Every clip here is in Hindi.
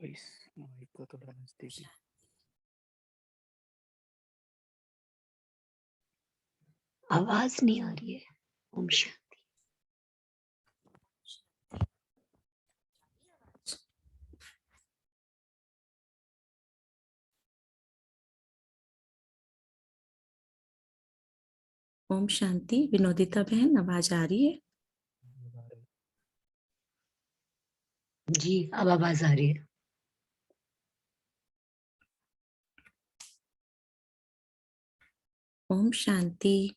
इस माइक को थोड़ा नजदीक। आवाज नहीं आ रही है। ओम शांति। ओम शांति। विनोदिता बहन, आवाज आ रही है? जी, अब आवाज आ रही है। ओम शांति।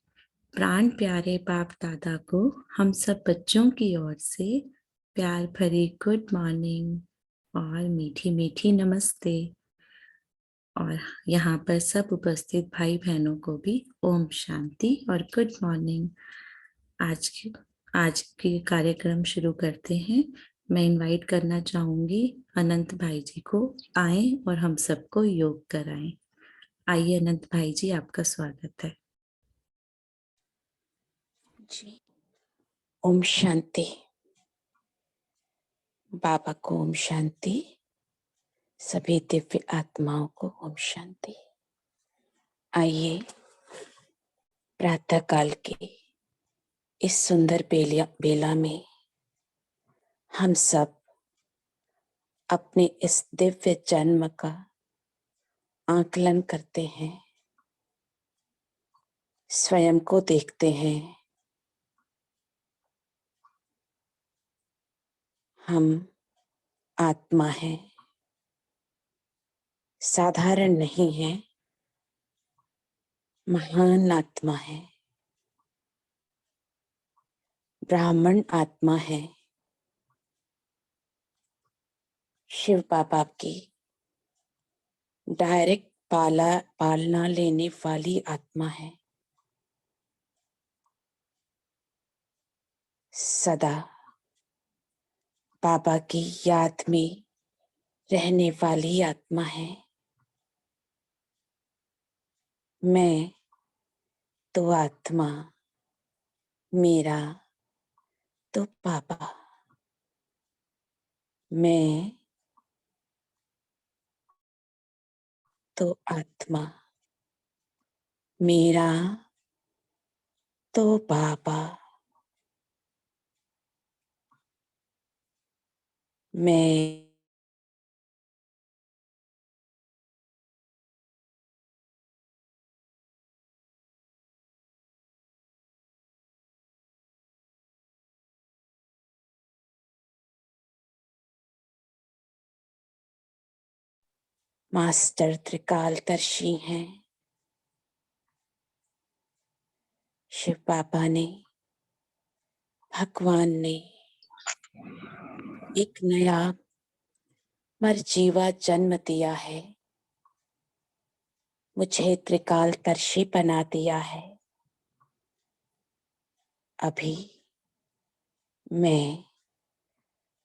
प्राण प्यारे बाप दादा को हम सब बच्चों की ओर से प्यार भरी गुड मॉर्निंग और मीठी मीठी नमस्ते। और यहाँ पर सब उपस्थित भाई बहनों को भी ओम शांति और गुड मॉर्निंग। आज के कार्यक्रम शुरू करते हैं। मैं इनवाइट करना चाहूंगी अनंत भाई जी को, आए और हम सबको योग कराएं। आइए अनंत भाई जी, आपका स्वागत है। जी, ओम शांति। बाबा को ओम शांति, सभी दिव्य आत्माओं को ओम शांति। आइए प्रातः काल के इस सुंदर बेला में हम सब अपने इस दिव्य जन्म का आकलन करते हैं, स्वयं को देखते हैं। हम आत्मा हैं, साधारण नहीं है, महान आत्मा है, ब्राह्मण आत्मा है, शिव बाबा की डायरेक्ट पालना लेने वाली आत्मा है, सदा बाबा की याद में रहने वाली आत्मा है। मैं तो आत्मा, मेरा तो बाबा। मैं तो आत्मा, मेरा तो बाबा। मैं मास्टर त्रिकालदर्शी हैं। शिव बाबा ने, भगवान ने एक नया मरजीवा जन्म दिया है, मुझे त्रिकालदर्शी बना दिया है। अभी मैं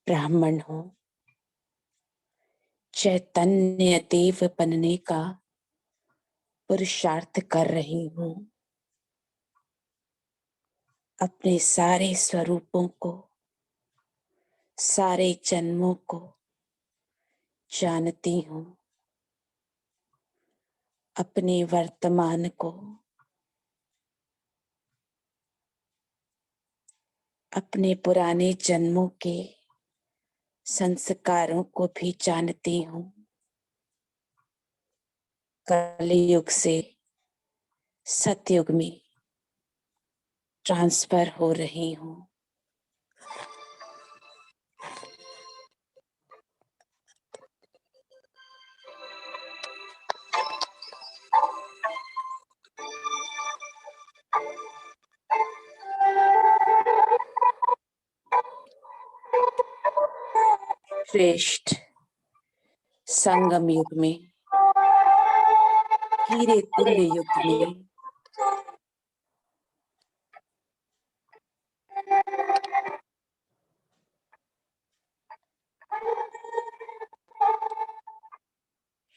ब्राह्मण हूँ, चैतन्य देव बनने का पुरुषार्थ कर रही हूँ। अपने सारे स्वरूपों को, सारे जन्मों को जानती हूँ, अपने वर्तमान को, अपने पुराने जन्मों के संस्कारों को भी जानती हूँ। कलयुग से सतयुग में ट्रांसफर हो रही हूँ। श्रेष्ठ संगम युग में, हीरे तुल्य युग में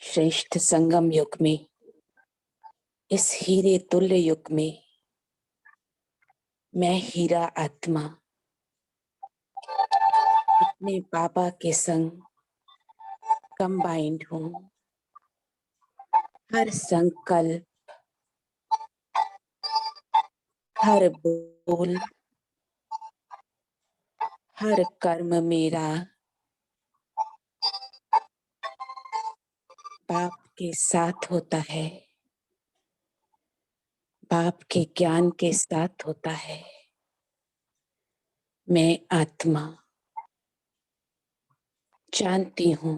श्रेष्ठ संगम युग में, इस हीरे तुल्य युग में मैं हीरा आत्मा अपने बाबा के संग कंबाइंड हूं। हर संकल्प, हर बोल, हर कर्म मेरा बाप के साथ होता है, बाप के ज्ञान के साथ होता है। मैं आत्मा जानती हूँ,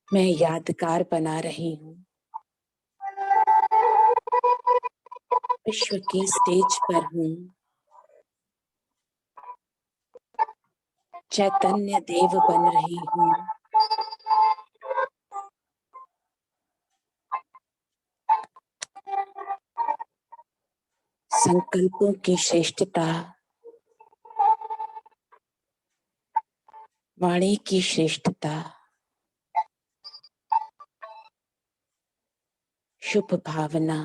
मैं यादगार बना रही हूँ। विश्व की स्टेज पर हूँ, चैतन्य देव बन रही हूँ। संकल्पों की श्रेष्ठता, वाणी की श्रेष्ठता, शुभ भावना,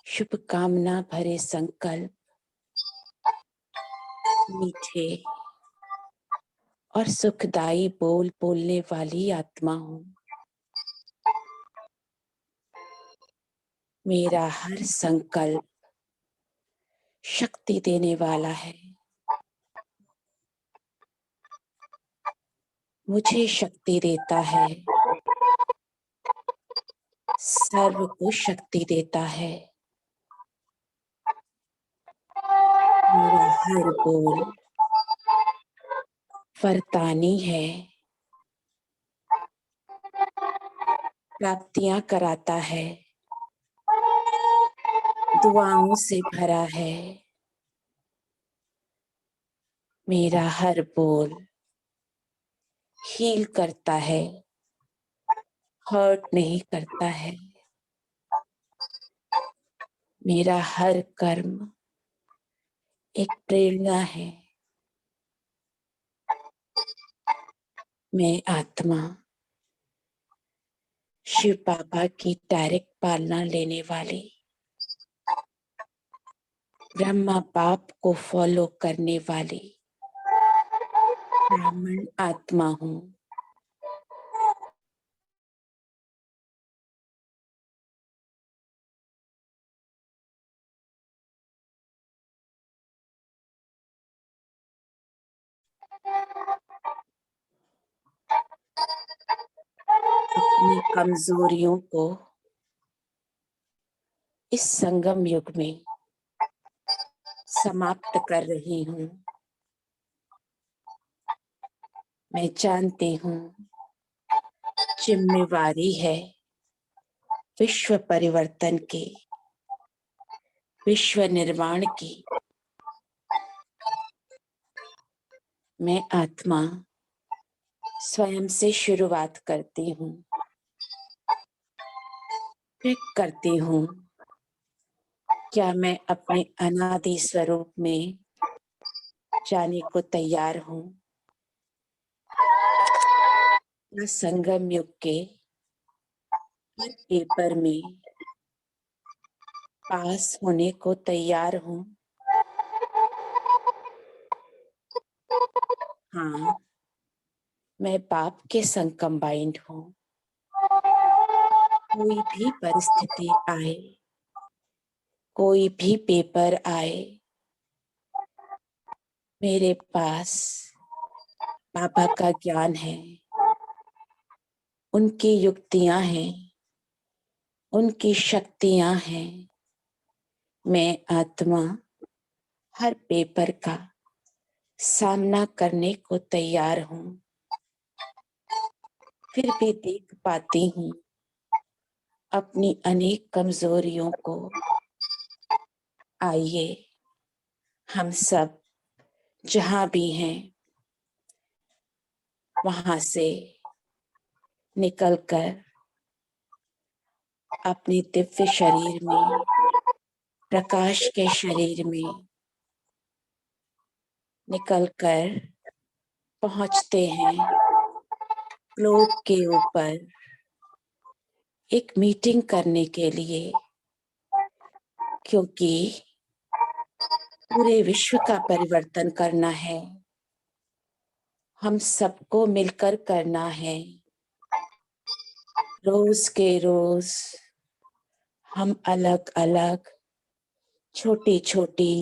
शुभ कामना भरे संकल्प, मीठे और सुखदायी बोल बोलने वाली आत्मा हूँ। मेरा हर संकल्प शक्ति देने वाला है। मुझे शक्ति देता है, सर्व को शक्ति देता है। मेरा हर बोल वरदानी है, प्राप्तियां कराता है, दुआओं से भरा है। मेरा हर बोल हील करता है, हर्ट नहीं करता है। मेरा हर कर्म एक प्रेरणा है। मैं आत्मा शिव बाबा की डायरेक्ट पालना लेने वाली, ब्रह्मा बाप को फॉलो करने वाली ब्राह्मण आत्मा हूँ। अपनी कमजोरियों को इस संगम युग में समाप्त कर रही हूँ। मैं जानती हूँ जिम्मेवारी है विश्व परिवर्तन की, विश्व निर्माण की। मैं आत्मा स्वयं से शुरुआत करती हूँ, चेक करती हूँ क्या मैं अपने अनादि स्वरूप में जाने को तैयार हूँ। मैं संगम युग के हर पेपर में पास होने को तैयार हूँ। हाँ, मैं बाप के संग कंबाइंड हूँ। कोई भी परिस्थिति आए, कोई भी पेपर आए, मेरे पास बाबा का ज्ञान है, उनकी युक्तियां हैं, उनकी शक्तियां हैं। मैं आत्मा हर पेपर का सामना करने को तैयार हूँ। फिर भी देख पाती हूँ अपनी अनेक कमजोरियों को। आइए हम सब जहां भी हैं वहां से निकलकर अपने दिव्य शरीर में, प्रकाश के शरीर में निकलकर पहुंचते हैं ग्लोब के ऊपर एक मीटिंग करने के लिए, क्योंकि पूरे विश्व का परिवर्तन करना है। हम सबको मिलकर करना है। रोज के रोज हम अलग अलग छोटी छोटी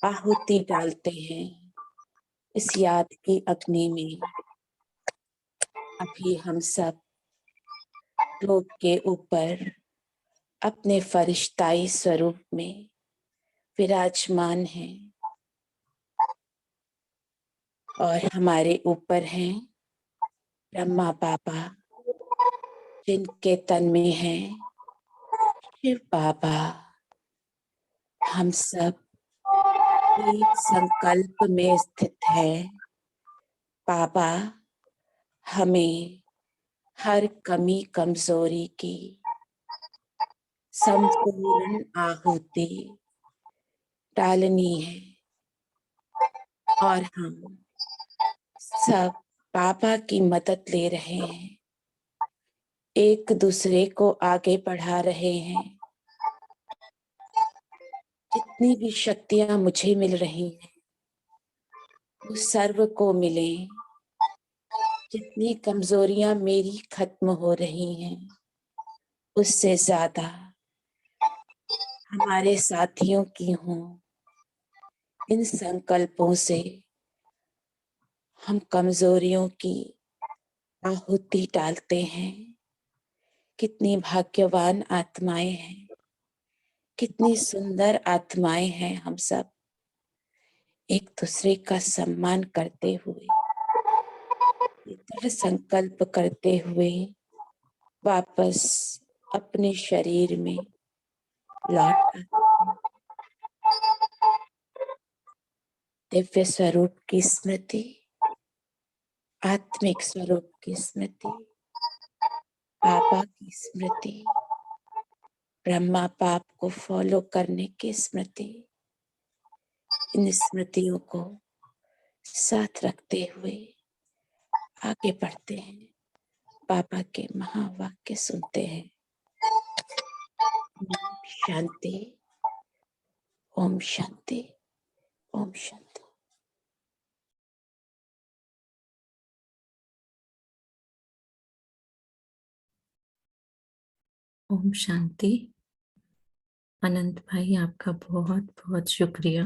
आहुति डालते हैं इस याद की अग्नि में। अभी हम सब लोग के ऊपर अपने फरिश्ताई स्वरूप में विराजमान हैं और हमारे ऊपर हैं ब्रह्मा बाबा, जिनके तन में है शिव बाबा। हम सब एक संकल्प में स्थित है। बाबा हमें हर कमी कमजोरी की संपूर्ण आहुति डालनी है और हम सब बाबा की मदद ले रहे हैं, एक दूसरे को आगे बढ़ा रहे हैं। जितनी भी शक्तियां मुझे मिल रही हैं वो सर्व को मिले। जितनी कमजोरियां मेरी खत्म हो रही हैं उससे ज्यादा हमारे साथियों की हों। इन संकल्पों से हम कमजोरियों की आहुति डालते हैं। कितनी भाग्यवान आत्माएं हैं, कितनी सुंदर आत्माएं हैं। हम सब एक दूसरे का सम्मान करते हुए, दृढ़ संकल्प करते हुए वापस अपने शरीर में लौट आते हैं। दिव्य स्वरूप की स्मृति, आत्मिक स्वरूप की स्मृति, बाबा की स्मृति, ब्रह्मा बाप को फॉलो करने की स्मृति। इन स्मृतियों को साथ रखते हुए आगे बढ़ते हैं, बाबा के महावाक्य सुनते हैं। ओम शांति, ओम शांति, ओम शांति। ओम शांति। अनंत भाई, आपका बहुत बहुत शुक्रिया।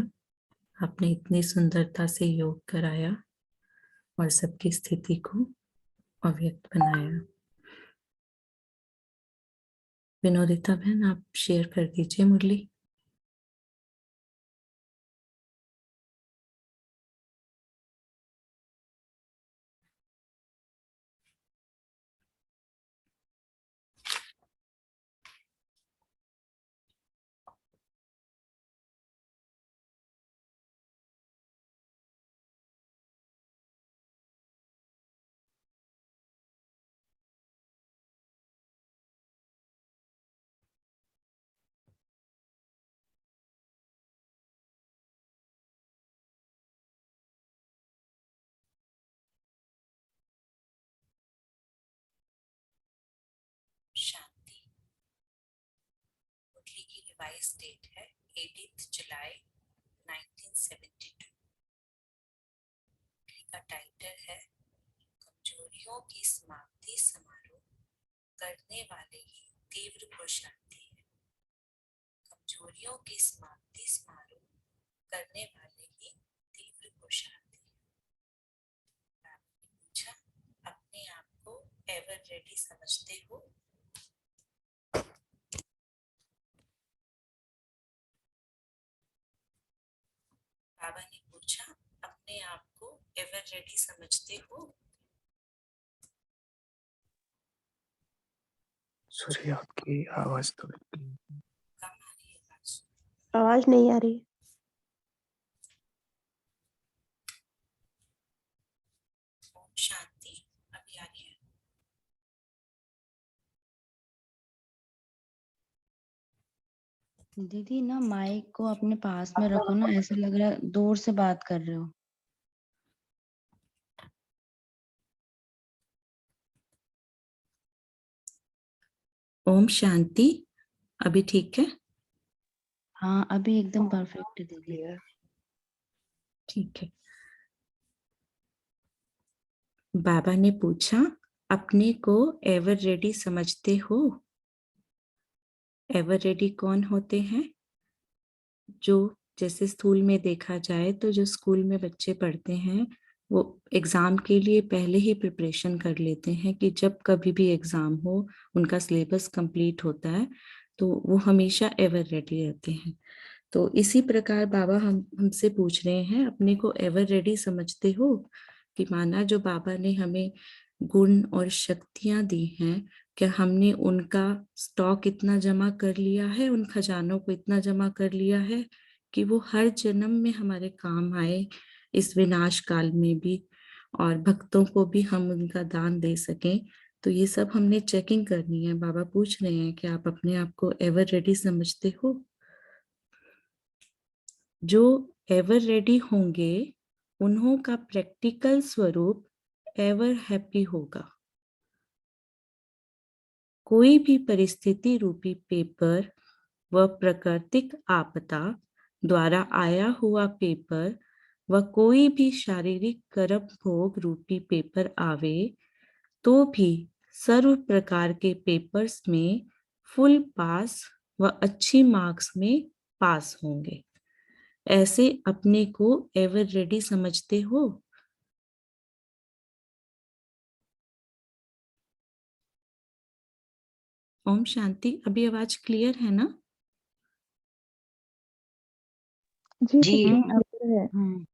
आपने इतनी सुंदरता से योग कराया और सबकी स्थिति को अव्यक्त बनाया। विनोदिता बहन, आप शेयर कर दीजिए मुरली। शांति। मुरली की रिवाइज डेट है 18 जुलाई 1972। मुरली का टाइटल है कमजोरियों की समाप्ति समारोह करने वाले ही तीव्र पुरुषार्थी है। कमजोरियों की समाप्ति समारोह करने वाले ही तीव्र पुरुषार्थी है। आपने पूछा, अपने आप को एवर रेडी समझते हो? बाबा ने पूछा, अपने आप को एवर रेडी समझते हो? सूर्य, आपकी आवाज तो कम आ रही है आवाज? आवाज नहीं आ रही। ओम शांति। अभी आ रही है? दीदी ना माइक को अपने पास में रखो ना, ऐसा लग रहा है दूर से बात कर रहे हो। ओम शांति। अभी ठीक है? हाँ, अभी एकदम परफेक्ट है दीदी। क्लियर। ठीक है। बाबा ने पूछा, अपने को एवर रेडी समझते हो? एवर रेडी कौन होते हैं? जो जैसे स्कूल में देखा जाए तो जो स्कूल में बच्चे पढ़ते हैं वो एग्जाम के लिए पहले ही प्रिपरेशन कर लेते हैं कि जब कभी भी एग्जाम हो, उनका सिलेबस कंप्लीट होता है तो वो हमेशा एवर रेडी रहते हैं। तो इसी प्रकार बाबा हमसे पूछ रहे हैं, अपने को एवर रेडी समझते हो? कि माना जो बाबा ने हमें गुण और शक्तियां दी हैं, क्या हमने उनका स्टॉक इतना जमा कर लिया है, उन खजानों को इतना जमा कर लिया है कि वो हर जन्म में हमारे काम आए, इस विनाश काल में भी, और भक्तों को भी हम उनका दान दे सकें। तो ये सब हमने चेकिंग करनी है। बाबा पूछ रहे हैं कि आप अपने आप को एवर रेडी समझते हो? जो एवर रेडी होंगे उन्हों का प्रैक्टिकल स्वरूप एवर हैप्पी होगा। कोई भी परिस्थिति रूपी पेपर व प्राकृतिक आपदा द्वारा आया हुआ पेपर व कोई भी शारीरिक कर्म भोग रूपी पेपर आवे तो भी सर्व प्रकार के पेपर्स में फुल पास व अच्छी मार्क्स में पास होंगे। ऐसे अपने को एवर रेडी समझते हो? ओम शांति। अभी आवाज क्लियर है ना? जी जी अब क्लियर है।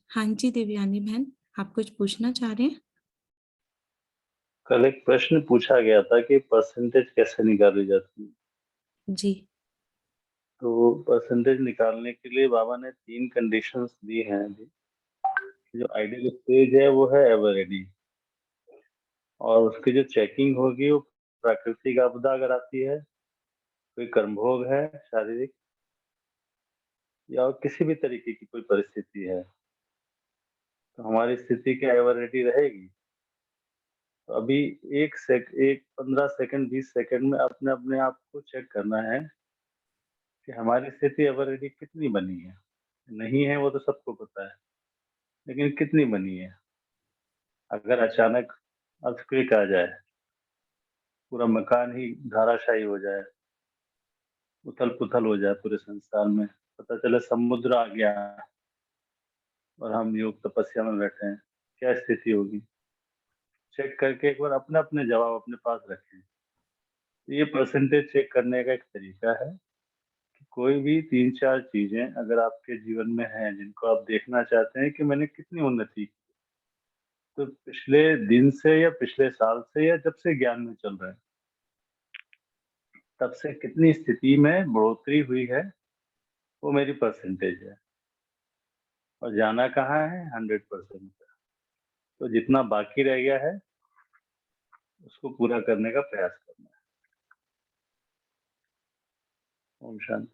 हाँ जी दिव्यानी बहन, आप कुछ पूछना चाह रहे हैं? कल एक प्रश्न पूछा गया था कि परसेंटेज कैसे निकाली जाती है। जी। तो परसेंटेज निकालने के लिए बाबा ने 3 कंडीशंस दी हैं अभी। जो आइडियल स्टेज है वो है एवर रेडी, और उसकी जो चेकिंग होगी वो प्राकृतिक आपदा अगर आती है, कोई कर्मभोग है शारीरिक, या किसी भी तरीके की कोई परिस्थिति है, तो हमारी स्थिति क्या एवर रेडी रहेगी? तो अभी 15 सेकंड 20 सेकंड में अपने अपने आप को चेक करना है कि हमारी स्थिति एवर रेडी कितनी बनी है। नहीं है वो तो सबको पता है, लेकिन कितनी बनी है। अगर अचानक अर्थक्वेक आ जाए, पूरा मकान ही धाराशायी हो जाए, उथल पुथल हो जाए पूरे संसार में, पता चले समुद्र आ गया और हम योग तपस्या में बैठे हैं, क्या स्थिति होगी? चेक करके एक बार अपने अपने जवाब अपने पास रखें। ये परसेंटेज चेक करने का एक तरीका है कि कोई भी 3-4 चीजें अगर आपके जीवन में हैं जिनको आप देखना चाहते हैं कि मैंने कितनी उन्नति की, तो पिछले दिन से या पिछले साल से या जब से ज्ञान में चल रहे हैं तब से कितनी स्थिति में बढ़ोतरी हुई है, वो मेरी परसेंटेज है। और जाना कहाँ है? 100%। तो जितना बाकी रह गया है उसको पूरा करने का प्रयास करना है। ओम शांति।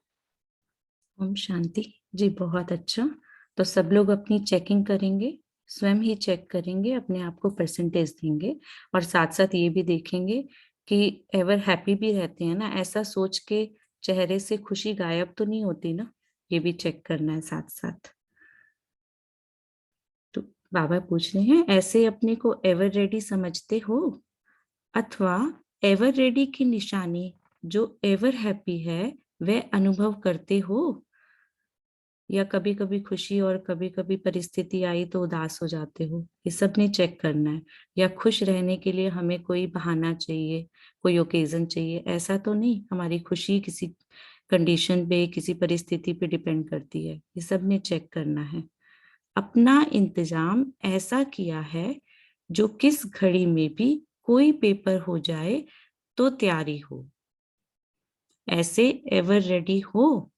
ओम शांति जी, बहुत अच्छा। तो सब लोग अपनी चेकिंग करेंगे, स्वयं ही चेक करेंगे, अपने आप को परसेंटेज देंगे, और साथ साथ ये भी देखेंगे कि एवर हैप्पी भी रहते हैं ना, ऐसा सोच के चेहरे से खुशी गायब तो नहीं होती ना, ये भी चेक करना है साथ साथ। तो बाबा पूछ रहे हैं, ऐसे अपने को एवर रेडी समझते हो? अथवा एवर रेडी की निशानी जो एवर हैप्पी है वह अनुभव करते हो, या कभी कभी खुशी और कभी कभी परिस्थिति आई तो उदास हो जाते हो? ये सब ने चेक करना है। या खुश रहने के लिए हमें कोई बहाना चाहिए, कोई ओकेजन चाहिए, ऐसा तो नहीं। हमारी खुशी किसी कंडीशन पे, किसी परिस्थिति पे डिपेंड करती है। ये सब ने चेक करना है। अपना इंतजाम ऐसा किया है जो किस घड़ी में भी कोई पेपर हो जाए तो तैयारी हो। ऐसे एवर रेडी हो।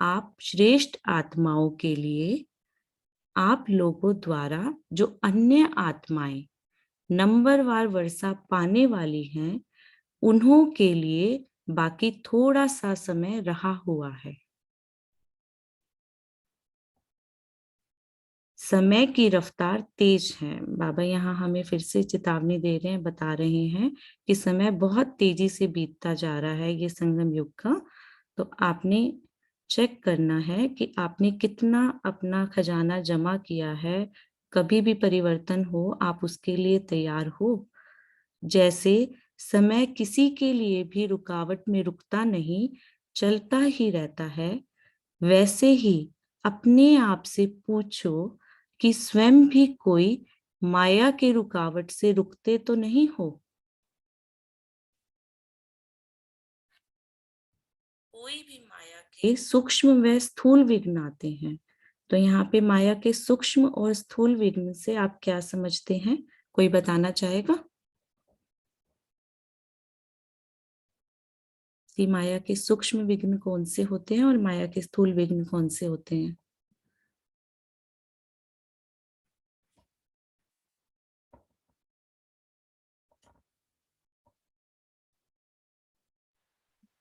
आप श्रेष्ठ आत्माओं के लिए आप लोगों द्वारा जो अन्य आत्माएं नंबरवार वर्षा पाने वाली हैं, उन्हों के लिए बाकी थोड़ा सा समय रहा हुआ है। समय की रफ्तार तेज है। बाबा यहाँ हमें फिर से चेतावनी दे रहे हैं, बता रहे हैं कि समय बहुत तेजी से बीतता जा रहा है, ये संगम युग का। तो आपने चेक करना है कि आपने कितना अपना खजाना जमा किया है कभी भी परिवर्तन हो आप उसके लिए तैयार हो। जैसे समय किसी के लिए भी रुकावट में रुकता नहीं, चलता ही रहता है, वैसे ही अपने आप से पूछो कि स्वयं भी कोई माया के रुकावट से रुकते तो नहीं हो। कोई भी माया के सूक्ष्म व स्थूल विघ्न आते हैं। तो यहाँ पे माया के सूक्ष्म और स्थूल विघ्न से आप क्या समझते हैं, कोई बताना चाहेगा? कि माया के सूक्ष्म विघ्न कौन से होते हैं और माया के स्थूल विघ्न कौन से होते हैं?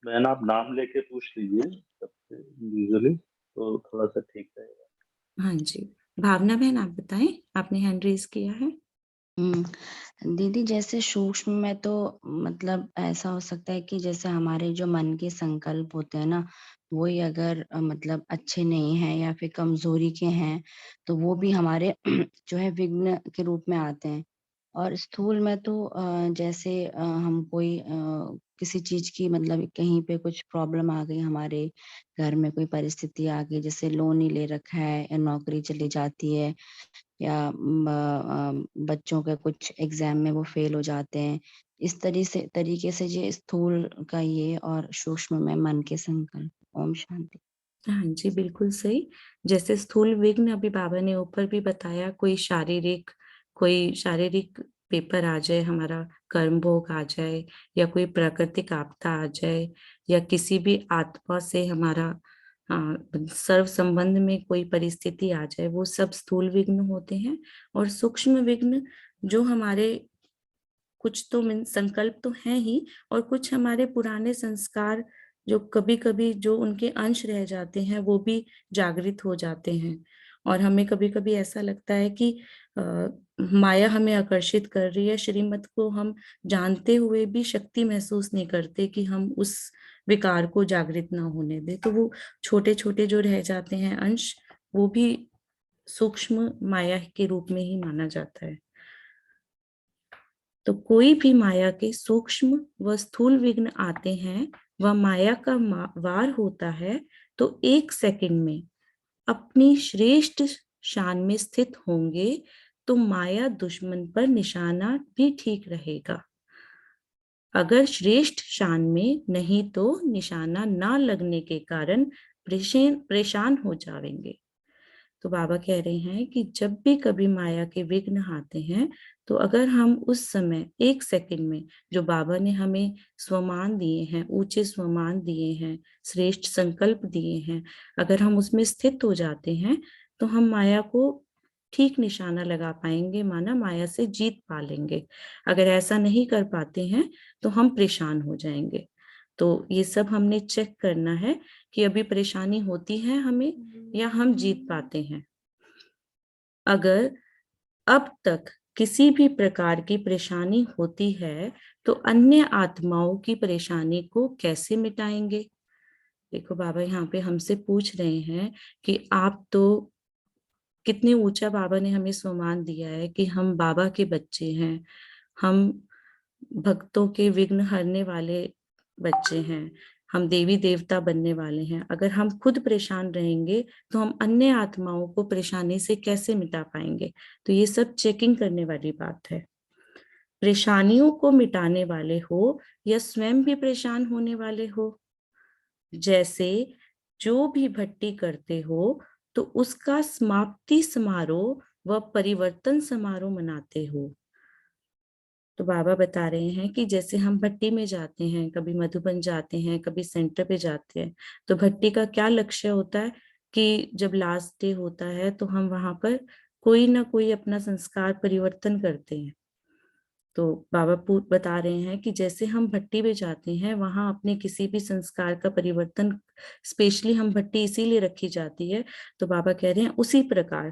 बहन आप नाम लेके पूछ लीजिए सबसे यूजुअली, तो थोड़ा सा ठीक रहेगा। हाँ जी, भावना बहन आप बताएं, आपने हैंड रेज किया है। दीदी जैसे सूक्ष्म में तो मतलब ऐसा हो सकता है कि जैसे हमारे जो मन के संकल्प होते हैं ना, वही अगर मतलब अच्छे नहीं हैं या फिर कमजोरी के हैं, तो वो भी हमारे जो है विघ्न के रूप में आते हैं। और स्थूल में तो जैसे हम कोई किसी चीज की मतलब कहीं पे कुछ प्रॉब्लम आ गई, हमारे घर में कोई परिस्थिति आ गई, जैसे लोन ही ले रखा है या नौकरी चली जाती है या बच्चों के कुछ एग्जाम में वो फेल हो जाते हैं। इस तरीके से ये स्थूल का ये और सूक्ष्म में मन के संकल्प। ओम शांति। हाँ जी, बिल्कुल सही। जैसे स्थूल विघ्न अभी बाबा ने ऊपर भी बताया, कोई शारीरिक पेपर आ जाए, हमारा कर्म भोग आ जाए, या कोई प्राकृतिक आपदा आ जाए, या किसी भी आत्मा से हमारा सर्व संबंध में कोई परिस्थिति आ जाए, वो सब स्थूल विघ्न होते हैं। और सूक्ष्म विघ्न जो हमारे कुछ तो संकल्प तो हैं ही, और कुछ हमारे पुराने संस्कार जो कभी कभी जो उनके अंश रह जाते हैं वो भी जागृत हो जाते हैं। और हमें कभी कभी ऐसा लगता है कि माया हमें आकर्षित कर रही है, श्रीमत को हम जानते हुए भी शक्ति महसूस नहीं करते कि हम उस विकार को जागृत ना होने दें। तो वो छोटे छोटे जो रह जाते हैं अंश, वो भी सूक्ष्म माया के रूप में ही माना जाता है। तो कोई भी माया के सूक्ष्म व स्थूल विघ्न आते हैं, वह माया का वार होता है, तो 1 सेकंड में अपनी श्रेष्ठ शान में स्थित होंगे, तो माया दुश्मन पर निशाना भी ठीक रहेगा। अगर श्रेष्ठ शान में नहीं तो निशाना ना लगने के कारण परेशान हो जाएंगे। तो बाबा कह रहे हैं कि जब भी कभी माया के विघ्न आते हैं, तो अगर हम उस समय 1 सेकंड में जो बाबा ने हमें स्वमान दिए हैं, ऊंचे स्वमान दिए हैं, श्रेष्ठ संकल्प दिए हैं, अगर हम उसमें स्थित हो जाते हैं, तो हम माया को ठीक निशाना लगा पाएंगे, माना माया से जीत पा लेंगे। अगर ऐसा नहीं कर पाते हैं तो हम परेशान हो जाएंगे। तो ये सब हमने चेक करना है कि अभी परेशानी होती है हमें या हम जीत पाते हैं। अगर अब तक किसी भी प्रकार की परेशानी होती है, तो अन्य आत्माओं की परेशानी को कैसे मिटाएंगे? देखो बाबा यहाँ पे हमसे पूछ रहे हैं कि आप तो कितने ऊंचा बाबा ने हमें सम्मान दिया है कि हम बाबा के बच्चे हैं, हम भक्तों के विघ्न हरने वाले बच्चे हैं, हम देवी देवता बनने वाले हैं। अगर हम खुद परेशान रहेंगे तो हम अन्य आत्माओं को परेशानी से कैसे मिटा पाएंगे? तो ये सब चेकिंग करने वाली बात है। परेशानियों को मिटाने वाले हो या स्वयं भी परेशान होने वाले हो, जैसे जो भी भट्टी करते हो तो उसका समाप्ति समारोह व परिवर्तन समारोह मनाते हो। तो बाबा बता रहे हैं कि जैसे हम भट्टी में जाते हैं, कभी मधुबन जाते हैं, कभी सेंटर पे जाते हैं, तो भट्टी का क्या लक्ष्य होता है कि जब लास्ट डे होता है तो हम वहां पर कोई ना कोई अपना संस्कार परिवर्तन करते हैं। तो बाबा बता रहे हैं कि जैसे हम भट्टी में जाते हैं, वहां अपने किसी भी संस्कार का परिवर्तन, स्पेशली हम भट्टी इसीलिए रखी जाती है, तो बाबा कह रहे हैं उसी प्रकार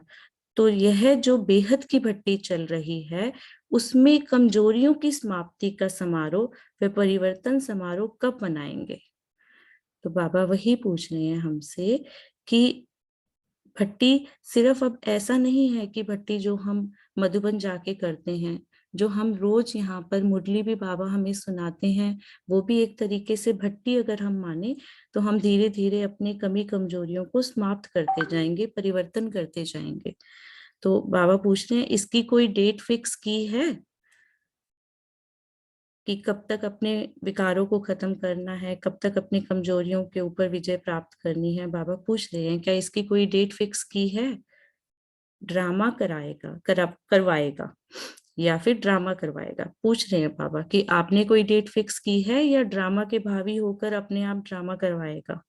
तो यह जो बेहद की भट्टी चल रही है, उसमें कमजोरियों की समाप्ति का समारोह व परिवर्तन समारोह कब मनाएंगे? तो बाबा वही पूछ रहे हैं हमसे कि भट्टी सिर्फ अब ऐसा नहीं है कि भट्टी जो हम मधुबन जाके करते हैं, जो हम रोज यहाँ पर मुरली भी बाबा हमें सुनाते हैं, वो भी एक तरीके से भट्टी अगर हम माने, तो हम धीरे धीरे अपनी कमी कमजोरियों को समाप्त करते जाएंगे, परिवर्तन करते जाएंगे। तो बाबा पूछ रहे हैं इसकी कोई डेट फिक्स की है कि कब तक अपने विकारों को खत्म करना है, कब तक अपनी कमजोरियों के ऊपर विजय प्राप्त करनी है। बाबा पूछ रहे हैं क्या इसकी कोई डेट फिक्स की है? ड्रामा करवाएगा या फिर ड्रामा करवाएगा। पूछ रहे हैं बाबा कि आपने कोई डेट फिक्स की है या ड्रामा के भावी होकर अपने आप ड्रामा करवाएगा।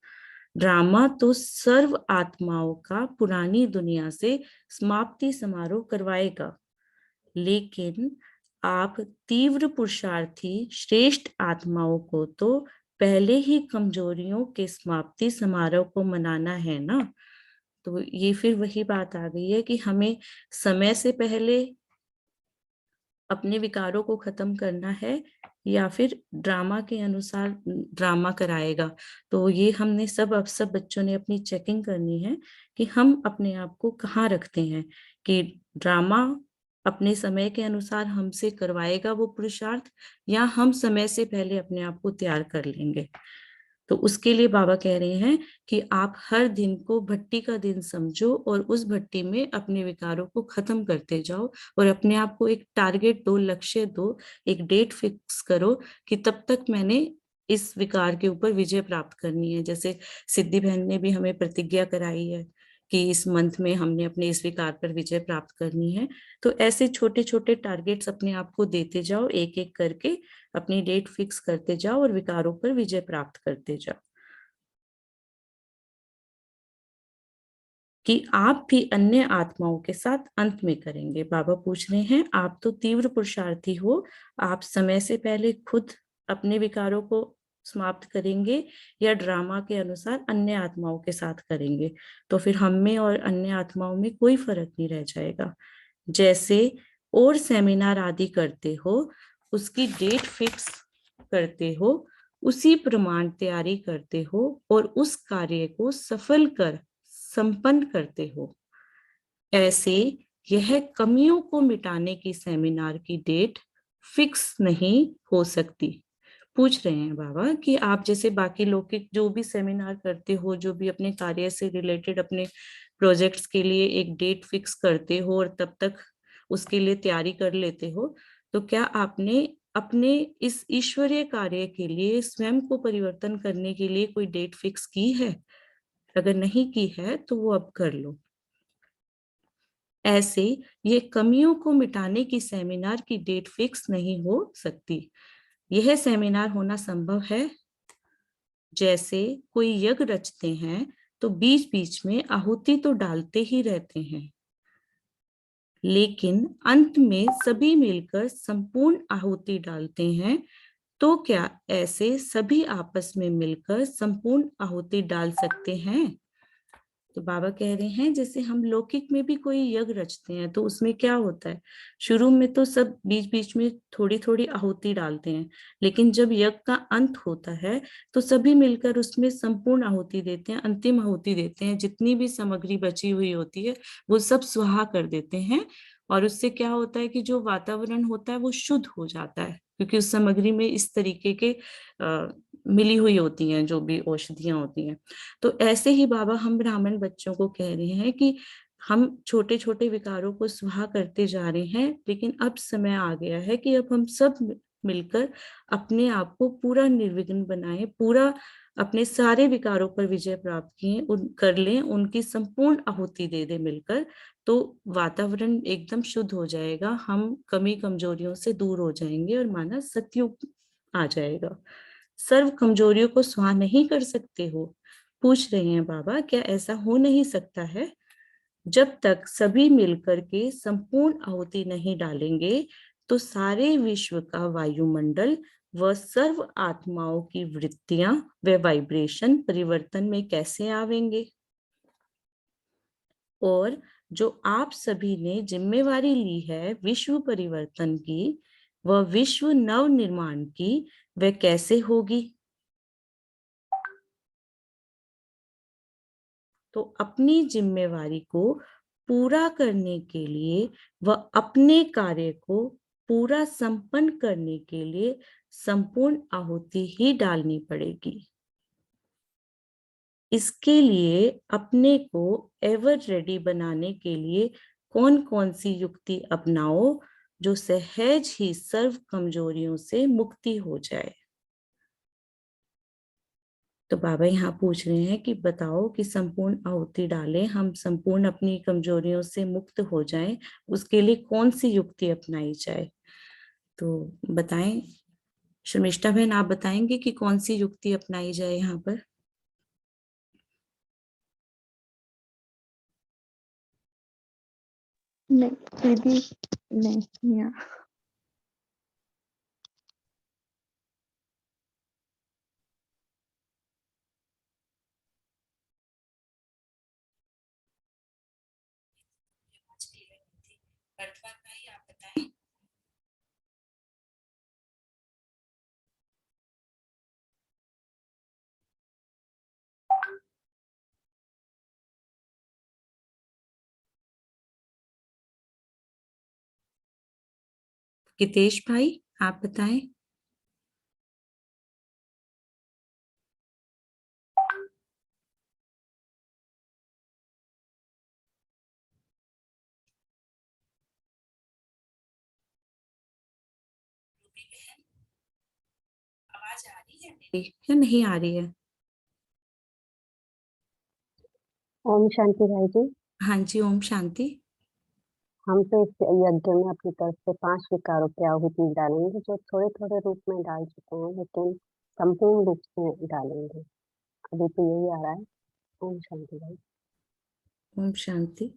ड्रामा तो सर्व आत्माओं का पुरानी दुनिया से समाप्ति समारोह करवाएगा, लेकिन आप तीव्र पुरुषार्थी श्रेष्ठ आत्माओं को तो पहले ही कमजोरियों के समाप्ति समारोह को मनाना है ना। तो ये फिर वही बात आ गई है कि हमें समय से पहले अपने विकारों को खत्म करना है या फिर ड्रामा के अनुसार ड्रामा कराएगा। तो ये हमने सब बच्चों ने अपनी चेकिंग करनी है कि हम अपने आप को कहाँ रखते हैं, कि ड्रामा अपने समय के अनुसार हमसे करवाएगा वो पुरुषार्थ, या हम समय से पहले अपने आप को तैयार कर लेंगे। तो उसके लिए बाबा कह रहे हैं कि आप हर दिन को भट्टी का दिन समझो और उस भट्टी में अपने विकारों को खत्म करते जाओ और अपने आप को एक टारगेट दो, लक्ष्य दो, एक डेट फिक्स करो कि तब तक मैंने इस विकार के ऊपर विजय प्राप्त करनी है। जैसे सिद्धि बहन ने भी हमें प्रतिज्ञा कराई है कि इस मंथ में हमने अपने इस विकार पर विजय प्राप्त करनी है। तो ऐसे छोटे छोटे टारगेट्स अपने आप को देते जाओ, एक एक करके अपनी डेट फिक्स करते जाओ और विकारों पर विजय प्राप्त करते जाओ, कि आप भी अन्य आत्माओं के साथ अंत में करेंगे। बाबा पूछ रहे हैं आप तो तीव्र पुरुषार्थी हो, आप समय से पहले खुद अपने विकारों को समाप्त करेंगे या ड्रामा के अनुसार अन्य आत्माओं के साथ करेंगे? तो फिर हम में और अन्य आत्माओं में कोई फर्क नहीं रह जाएगा। जैसे और सेमिनार आदि करते हो, उसकी डेट फिक्स करते हो, उसी प्रमाण तैयारी करते हो और उस कार्य को सफल कर संपन्न करते हो। ऐसे यह कमियों को मिटाने की सेमिनार की डेट फिक्स नहीं हो सकती। पूछ रहे हैं बाबा कि आप जैसे बाकी लौकिक जो भी सेमिनार करते हो, जो भी अपने कार्य से रिलेटेड अपने प्रोजेक्ट्स के लिए एक डेट फिक्स करते हो और तब तक उसके लिए तैयारी कर लेते हो, तो क्या आपने अपने इस ईश्वरीय कार्य के लिए स्वयं को परिवर्तन करने के लिए कोई डेट फिक्स की है? अगर नहीं की है तो वो अब कर लो। ऐसे ये कमियों को मिटाने की सेमिनार की डेट फिक्स नहीं हो सकती। यह सेमिनार होना संभव है जैसे कोई यज्ञ रचते हैं तो बीच बीच में आहुति तो डालते ही रहते हैं, लेकिन अंत में सभी मिलकर संपूर्ण आहुति डालते हैं। तो क्या ऐसे सभी आपस में मिलकर संपूर्ण आहुति डाल सकते हैं? तो बाबा कह रहे हैं जैसे हम लौकिक में भी कोई यज्ञ रचते हैं तो उसमें क्या होता है, शुरू में तो सब बीच बीच में थोड़ी थोड़ी आहुति डालते हैं, लेकिन जब यज्ञ का अंत होता है तो सभी मिलकर उसमें संपूर्ण आहुति देते हैं, अंतिम आहुति देते हैं। जितनी भी सामग्री बची हुई होती है वो सब स्वाहा कर देते हैं और उससे क्या होता है कि जो वातावरण होता है वो शुद्ध हो जाता है, क्योंकि उस सामग्री में इस तरीके के मिली हुई होती हैं जो भी औषधियां होती हैं। तो ऐसे ही बाबा हम ब्राह्मण बच्चों को कह रहे हैं कि हम छोटे छोटे विकारों को स्वाहा करते जा रहे हैं, लेकिन अब समय आ गया है कि अब हम सब मिलकर अपने आप को पूरा निर्विघ्न बनाएं, पूरा अपने सारे विकारों पर विजय प्राप्त किए कर लें, उनकी संपूर्ण आहुति दे दे मिलकर, तो वातावरण एकदम शुद्ध हो जाएगा, हम कमी कमजोरियों से दूर हो जाएंगे और माना सतयुग आ जाएगा। सर्व कमजोरियों को स्वाहा नहीं कर सकते हो? पूछ रहे हैं बाबा क्या ऐसा हो नहीं सकता है? जब तक सभी मिलकर के संपूर्ण आहुति नहीं डालेंगे तो सारे विश्व का वायुमंडल व सर्व आत्माओं की वृत्तियां व वाइब्रेशन परिवर्तन में कैसे आवेंगे? और जो आप सभी ने जिम्मेवारी ली है विश्व परिवर्तन की व विश्व नव निर्माण की, वह कैसे होगी? तो अपनी जिम्मेवारी को पूरा करने के लिए व अपने कार्य को पूरा संपन्न करने के लिए संपूर्ण आहुति ही डालनी पड़ेगी। इसके लिए अपने को एवर रेडी बनाने के लिए कौन कौन सी युक्ति अपनाओ जो सहज ही सर्व कमजोरियों से मुक्ति हो जाए। तो बाबा यहाँ पूछ रहे हैं कि बताओ कि संपूर्ण आहुति डालें, हम संपूर्ण अपनी कमजोरियों से मुक्त हो जाएं, उसके लिए कौन सी युक्ति अपनाई जाए। तो बताएं शर्मिष्ठा बहन, आप बताएंगे कि कौन सी युक्ति अपनाई जाए यहाँ पर। नहीं दीदी, नहीं है। आप बताएं। कितेश भाई आप बताएं। आवाज आ रही है मेरी या नहीं आ रही है? ओम शांति भाई जी। हाँ जी, ओम शांति। हम तो इस यज्ञ में अपनी तरफ से 5 विकारों की आहुति डालेंगे, जो थोड़े थोड़े रूप में डाल चुके हैं, लेकिन संपूर्ण रूप से डालेंगे। अभी तो यही आ रहा है। ओम शांति भाई। ओम शांति।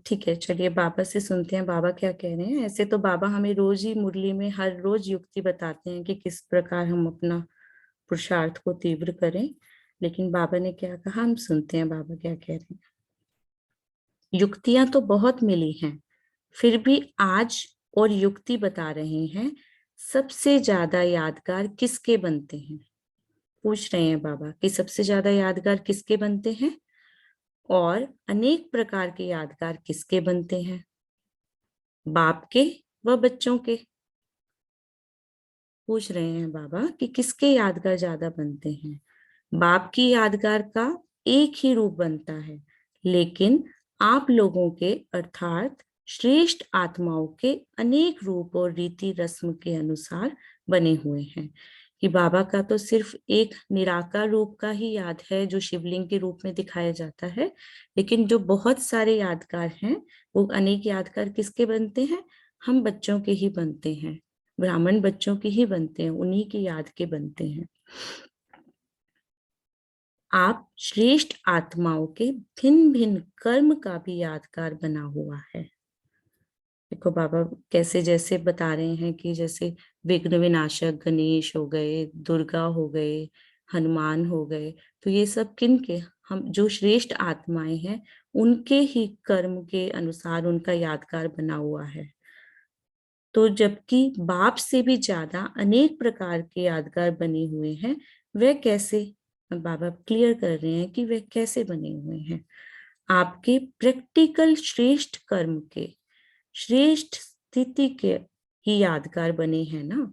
ठीक है, चलिए बाबा से सुनते हैं बाबा क्या कह रहे हैं। ऐसे तो बाबा हमें रोज ही मुरली में हर रोज युक्ति बताते हैं कि किस प्रकार हम अपना पुरुषार्थ को तीव्र करें, लेकिन बाबा ने क्या कहा हम सुनते हैं बाबा क्या कह रहे हैं। युक्तियां तो बहुत मिली हैं, फिर भी आज और युक्ति बता रहे हैं सबसे ज्यादा यादगार किसके बनते हैं। पूछ रहे हैं बाबा कि सबसे ज्यादा यादगार किसके बनते हैं और अनेक प्रकार के यादगार किसके बनते हैं, बाप के व बच्चों के। पूछ रहे हैं बाबा कि किसके यादगार ज्यादा बनते हैं। बाप की यादगार का एक ही रूप बनता है, लेकिन आप लोगों के अर्थात श्रेष्ठ आत्माओं के अनेक रूप और रीति रस्म के अनुसार बने हुए हैं। कि बाबा का तो सिर्फ एक निराकार रूप का ही याद है जो शिवलिंग के रूप में दिखाया जाता है, लेकिन जो बहुत सारे यादगार हैं वो अनेक यादगार किसके बनते हैं, हम बच्चों के ही बनते हैं, ब्राह्मण बच्चों के ही बनते हैं, उन्हीं की याद के बनते हैं। आप श्रेष्ठ आत्माओं के भिन्न भिन्न कर्म का भी यादगार बना हुआ है। देखो बाबा कैसे जैसे बता रहे हैं कि जैसे विघ्न विनाशक गणेश हो गए, दुर्गा हो गए, हनुमान हो गए, तो ये सब किन के, हम जो श्रेष्ठ आत्माएं हैं उनके ही कर्म के अनुसार उनका यादगार बना हुआ है। तो जबकि बाप से भी ज्यादा अनेक प्रकार के यादगार बने हुए हैं, वह कैसे, बाबा क्लियर कर रहे हैं कि वह कैसे बने हुए हैं। आपके प्रैक्टिकल श्रेष्ठ कर्म के, श्रेष्ठ स्थिति के ही यादगार बने हैं ना।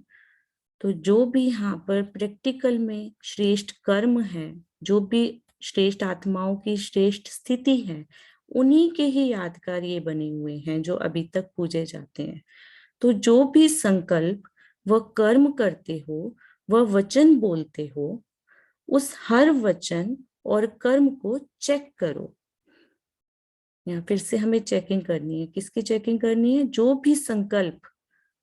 तो जो भी यहाँ पर प्रैक्टिकल में श्रेष्ठ कर्म है, जो भी श्रेष्ठ आत्माओं की श्रेष्ठ स्थिति है, उन्हीं के ही यादगार ये बने हुए हैं जो अभी तक पूजे जाते हैं। तो जो भी संकल्प व कर्म करते हो, वह वचन बोलते हो, उस हर वचन और कर्म को चेक करो। यहाँ फिर से हमें चेकिंग करनी है। किसकी चेकिंग करनी है? जो भी संकल्प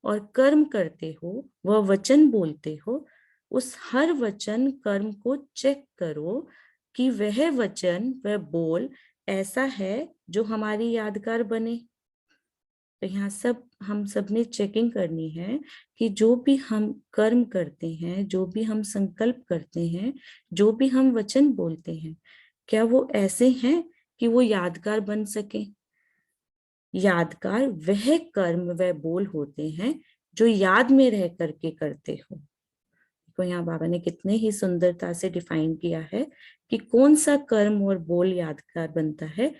और कर्म करते हो, वह वचन बोलते हो, उस हर वचन कर्म को चेक करो कि वह वचन वह बोल ऐसा है जो हमारी यादगार बने। तो यहाँ सब हम सब ने चेकिंग करनी है कि जो भी हम कर्म करते हैं, जो भी हम संकल्प करते हैं, जो भी हम वचन बोलते हैं, क्या वो ऐसे हैं कि वो यादगार बन सके। यादगार वह कर्म वह बोल होते हैं जो याद में रह करके करते हो। तो यहाँ बाबा ने कितने ही सुंदरता से डिफाइन किया है कि कौन सा कर्म और बोल यादगार बनता है।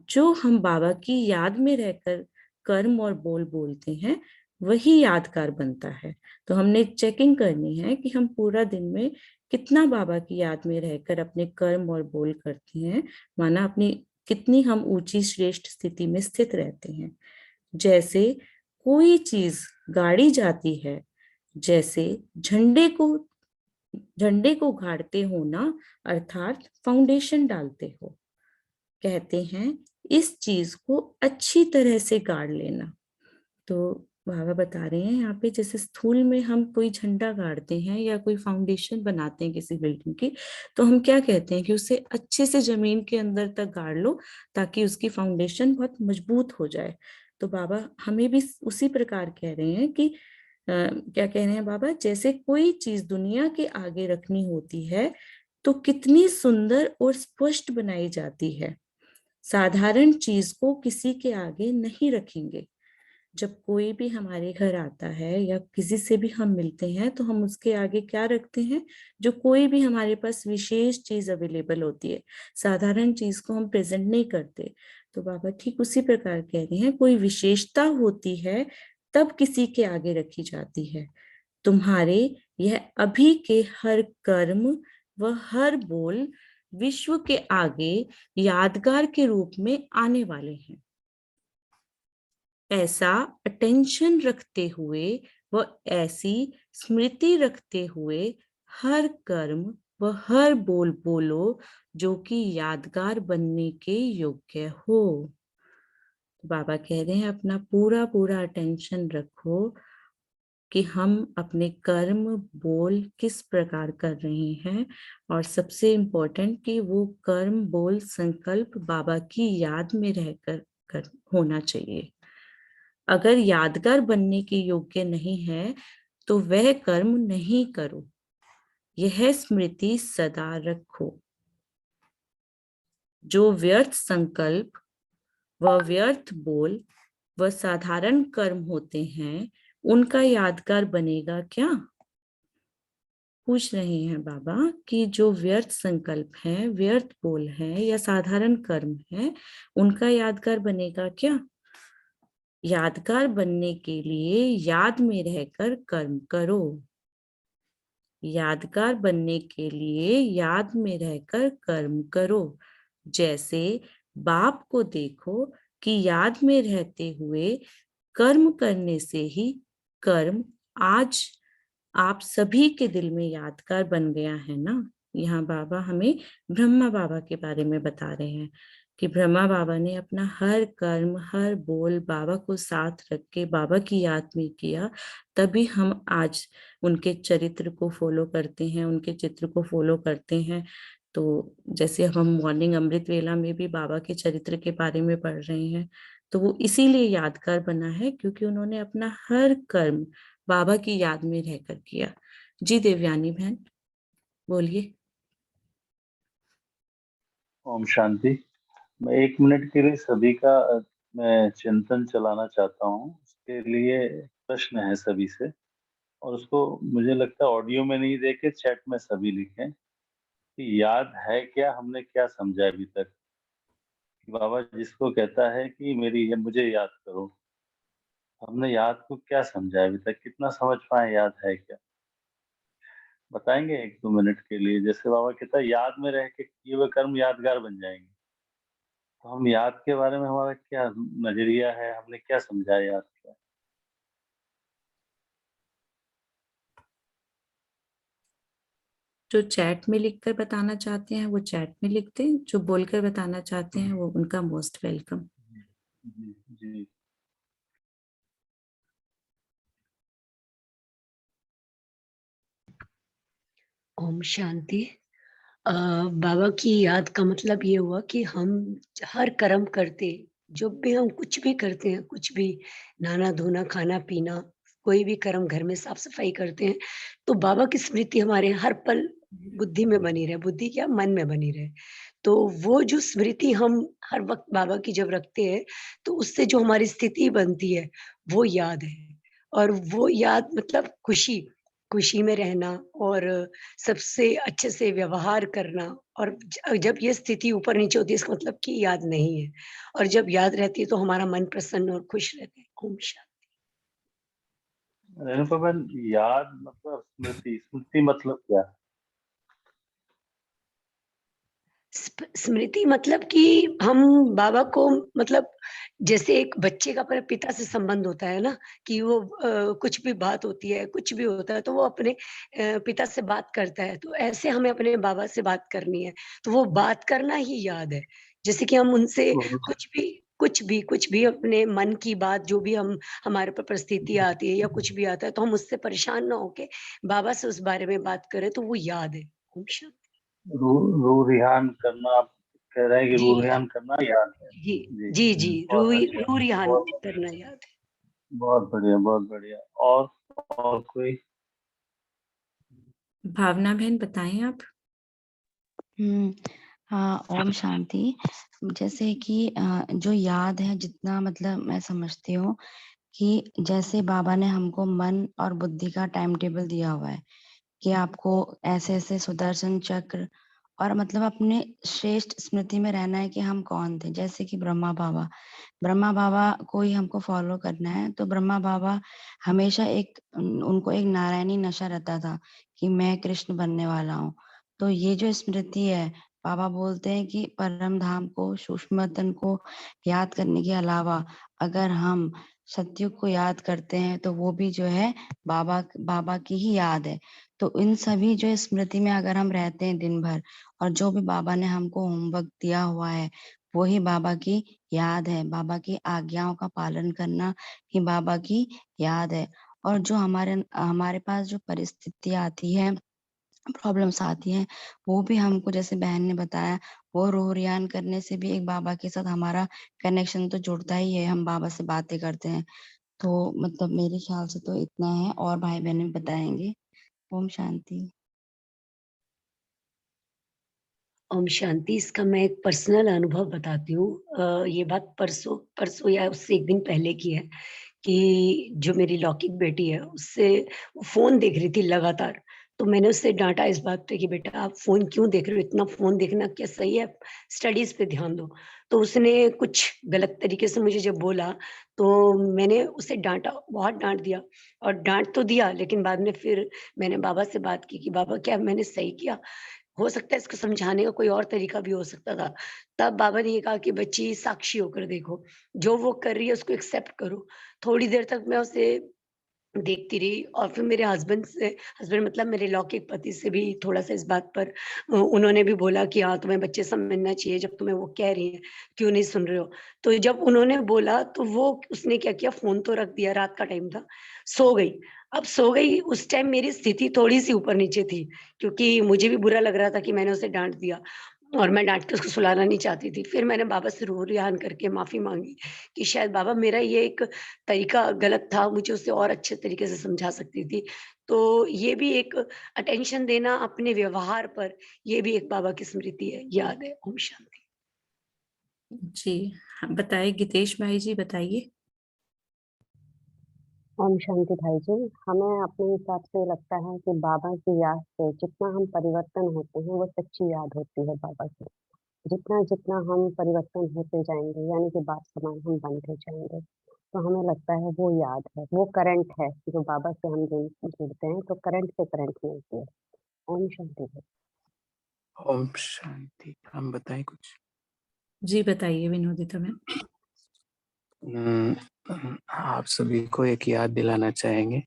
जो हम बाबा की याद में रहकर कर्म और बोल बोलते हैं वही यादगार बनता है। तो हमने चेकिंग करनी है कि हम पूरा दिन में कितना बाबा की याद में रहकर अपने कर्म और बोल करते हैं, माना अपनी कितनी हम ऊंची श्रेष्ठ स्थिति में स्थित रहते हैं। जैसे कोई चीज गाड़ी जाती है, जैसे झंडे को गाड़ते हो ना, अर्थात फाउंडेशन डालते हो। कहते हैं इस चीज को अच्छी तरह से गाड़ लेना। तो बाबा बता रहे हैं यहाँ पे, जैसे स्थूल में हम कोई झंडा गाड़ते हैं या कोई फाउंडेशन बनाते हैं किसी बिल्डिंग की, तो हम क्या कहते हैं कि उसे अच्छे से जमीन के अंदर तक गाड़ लो ताकि उसकी फाउंडेशन बहुत मजबूत हो जाए। तो बाबा हमें भी उसी प्रकार कह रहे हैं कि क्या कह रहे हैं बाबा, जैसे कोई चीज दुनिया के आगे रखनी होती है तो कितनी सुंदर और स्पष्ट बनाई जाती है। साधारण चीज को किसी के आगे नहीं रखेंगे। जब कोई भी हमारे घर आता है या किसी से भी हम मिलते हैं तो हम उसके आगे क्या रखते हैं, जो कोई भी हमारे पास विशेष चीज अवेलेबल होती है। साधारण चीज को हम प्रेजेंट नहीं करते। तो बाबा ठीक उसी प्रकार कह रहे हैं, कोई विशेषता होती है तब किसी के आगे रखी जाती है। तुम्हारे यह अभी के हर कर्म व हर बोल विश्व के आगे यादगार के रूप में आने वाले हैं। ऐसा अटेंशन रखते हुए व ऐसी स्मृति रखते हुए हर कर्म व हर बोल बोलो जो कि यादगार बनने के योग्य हो। बाबा कह रहे हैं अपना पूरा पूरा अटेंशन रखो कि हम अपने कर्म बोल किस प्रकार कर रहे हैं, और सबसे इम्पोर्टेंट कि वो कर्म बोल संकल्प बाबा की याद में रहकर होना चाहिए। अगर यादगार बनने के योग्य नहीं है तो वह कर्म नहीं करो, यह स्मृति सदा रखो। जो व्यर्थ संकल्प व व्यर्थ बोल व साधारण कर्म होते हैं उनका यादगार बनेगा क्या? पूछ रहे हैं बाबा कि जो व्यर्थ संकल्प है, व्यर्थ बोल है या साधारण कर्म है, उनका यादगार बनेगा क्या? यादगार बनने के लिए याद में रहकर कर्म करो। यादगार बनने के लिए याद में रहकर कर्म करो। जैसे बाप को देखो कि याद में रहते हुए कर्म करने से ही कर्म आज आप सभी के दिल में यादगार बन गया है ना। यहाँ बाबा हमें ब्रह्मा बाबा के बारे में बता रहे हैं कि ब्रह्मा बाबा ने अपना हर कर्म हर बोल बाबा को साथ रख के बाबा की याद में किया, तभी हम आज उनके चरित्र को फॉलो करते हैं, उनके चित्र को फॉलो करते हैं। तो जैसे हम मॉर्निंग अमृत वेला में भी बाबा के चरित्र के बारे में पढ़ रहे हैं, तो वो इसीलिए यादगार बना है क्योंकि उन्होंने अपना हर कर्म बाबा की याद में रहकर किया। जी देवयानी बहन बोलिए। ओम शांति। मैं 1 मिनट के लिए सभी का मैं चिंतन चलाना चाहता हूँ। उसके लिए प्रश्न है सभी से, और उसको मुझे लगता है ऑडियो में नहीं देके चैट में सभी लिखें कि याद है क्या, हमने क्या समझा अभी तक। बाबा जिसको कहता है कि मुझे याद करो, हमने याद को क्या समझा अभी तक, कितना समझ पाए याद है क्या, बताएंगे 1-2 मिनट के लिए। जैसे बाबा कहता है याद में रह के किए हुए कर्म यादगार बन जाएंगे, तो हम याद के बारे में हमारा क्या नजरिया है, हमने क्या समझा याद क्या। जो चैट में लिखकर बताना चाहते हैं वो चैट में लिखते हैं, जो बोलकर बताना चाहते हैं वो उनका मोस्ट वेलकम। जी जी। ओम शांति। बाबा की याद का मतलब ये हुआ कि हम हर कर्म करते, जो भी हम कुछ भी करते हैं, कुछ भी नहाना धोना खाना पीना, कोई भी कर्म घर में साफ सफाई करते हैं, तो बाबा की स्मृति हमारे हर पल बुद्धि में बनी रहे। बुद्धि क्या, मन में बनी रहे। तो वो जो स्मृति हम हर वक्त बाबा की जब रखते हैं तो उससे जो हमारी स्थिति बनती है वो याद है। और वो याद मतलब खुशी, खुशी में रहना और सबसे अच्छे से व्यवहार करना। और जब ये स्थिति ऊपर-नीचे होती है इसका मतलब कि याद नहीं है, और जब याद रहती है तो हमारा मन प्रसन्न और खुश रहता है। ओम शांति। रेणुका बहन, याद मतलब स्मृति, स्मृति मतलब क्या? स्मृति मतलब कि हम बाबा को, मतलब जैसे एक बच्चे का अपने पिता से संबंध होता है ना, कि वो कुछ भी बात होती है, कुछ भी होता है तो वो अपने पिता से बात करता है, तो ऐसे हमें अपने बाबा से बात करनी है, तो वो बात करना ही याद है। जैसे कि हम उनसे कुछ भी अपने मन की बात, जो भी हमारे ऊपर परिस्थिति आती है या कुछ भी आता है, तो हम उससे परेशान ना होके बाबा से उस बारे में बात करें, तो वो याद है। ओम शांति। रूह रिहान करना, आप कह रहे हैं कि जी, रूह रिहान करना याद है? जी, जी, जी, बहुत अच्छा, रूह रिहान बहुत करना याद है। बहुत बढ़िया, बहुत बढ़िया। और कोई? भावना बहन बताएं आप। हुँ। हाँ, ओम शांति। जैसे कि जो याद है, जितना मतलब मैं समझती हूँ कि जैसे बाबा ने हमको मन और बुद्धि का टाइम टेबल दिया हुआ है कि आपको ऐसे-ऐसे सुदर्शन चक्र और मतलब अपने श्रेष्ठ स्मृति में रहना है कि हम कौन थे। जैसे कि ब्रह्मा बाबा को ही हमको फ़ॉलो करना है, तो ब्रह्मा बाबा हमेशा उनको एक नारायणी नशा रहता था कि मैं कृष्ण बनने वाला हूँ। तो ये जो स्मृति है, बाबा बोलते हैं कि परम धाम को, सूक्ष्म तन को याद करने के अलावा अगर हम सतयुग को याद करते हैं, तो वो भी जो है बाबा की ही याद है। तो इन सभी जो स्मृति में अगर हम रहते हैं दिन भर, और जो भी बाबा ने हमको होमवर्क दिया हुआ है, वो ही बाबा की याद है। बाबा की आज्ञाओं का पालन करना ही बाबा की याद है। और जो हमारे पास जो परिस्थितियाँ आती हैं, प्रॉब्लम्स आती हैं, वो भी हमको, जैसे बहन ने बताया, वो रोहरियान करने से भी एक बाबा के साथ हमारा कनेक्शन तो जुड़ता ही है, हम बाबा से बातें करते हैं। तो मतलब मेरे ख्याल से तो इतना है, और भाई-बहन भी बताएँगे। ओम शांति। ओम शांति। इसका मैं एक पर्सनल अनुभव बताती हूँ। ये बात परसों परसों या उससे 1 दिन पहले की है, कि जो मेरी लौकिक बेटी है, उससे वो फ़ोन देख रही थी लगातार। तो मैंने उससे डाँटा इस बात पे कि बेटा आप फ़ोन क्यों देख रहे हो? इतना फ़ोन देखना क्या सही है? स्टडीज़ पे ध्यान दो। तो उसने कुछ गलत तरीके से मुझे जब बोला, तो मैंने उसे डाँटा, बहुत डाँट दिया, और डाँट तो दिया, लेकिन बाद में फिर मैंने बाबा से बात की कि बाबा क्या मैंने सही किया? हो सकता है इसको समझाने का कोई और तरीका भी हो सकता था। तब बाबा ने ये कहा कि बच्ची साक्षी होकर देखो, जो वो कर रही है उसको एक्सेप्ट करो। थोड़ी देर तक मैं उसे देखती रही, और फिर मेरे हस्बैंड मतलब मेरे लौकिक पति से भी थोड़ा-सा इस बात पर उन्होंने भी बोला कि हाँ, तुम्हें बच्चे समझना चाहिए, जब तुम्हें वो कह रही हैं, क्यों नहीं सुन रहे हो? तो जब उन्होंने बोला तो वो उसने क्या किया, फ़ोन तो रख दिया, रात का टाइम था, सो गई। अब सो गई, उस टाइम मेरी स्थिति थोड़ी-सी ऊपर-नीचे थी, क्योंकि मुझे भी बुरा लग रहा था कि मैंने उसे डाँट दिया, और मैं डाँट के उसको सुलाना नहीं चाहती थी। फिर मैंने बाबा से रो-रियान करके माफ़ी माँगी कि शायद बाबा मेरा ये एक तरीका गलत था, मुझे उसे और अच्छे तरीके से समझा सकती थी। तो ये भी एक अटेंशन देना अपने व्यवहार पर, ये भी एक बाबा की स्मृति है, याद है। ओम शांति। जी हाँ, बताइए गीतेश भाई जी, बताइए। ओम शांति भाई जी। हमें अपने हिसाब से लगता है कि बाबा की याद से जितना हम परिवर्तन होते हैं, वो सच्ची याद होती है बाबा की। जितना जितना हम परिवर्तन होते जाएँगे, यानी कि बाप समान हम बनते जाएँगे, तो हमें लगता है वो याद है, वो करंट है, जो बाबा से हम जुड़ते हैं, तो करंट से करंट मिलती है। ओम शांति भाई। ओम शांति। हम बताएं कुछ? जी बताइए विनोदिता मैम। आप सभी को एक याद दिलाना चाहेंगे।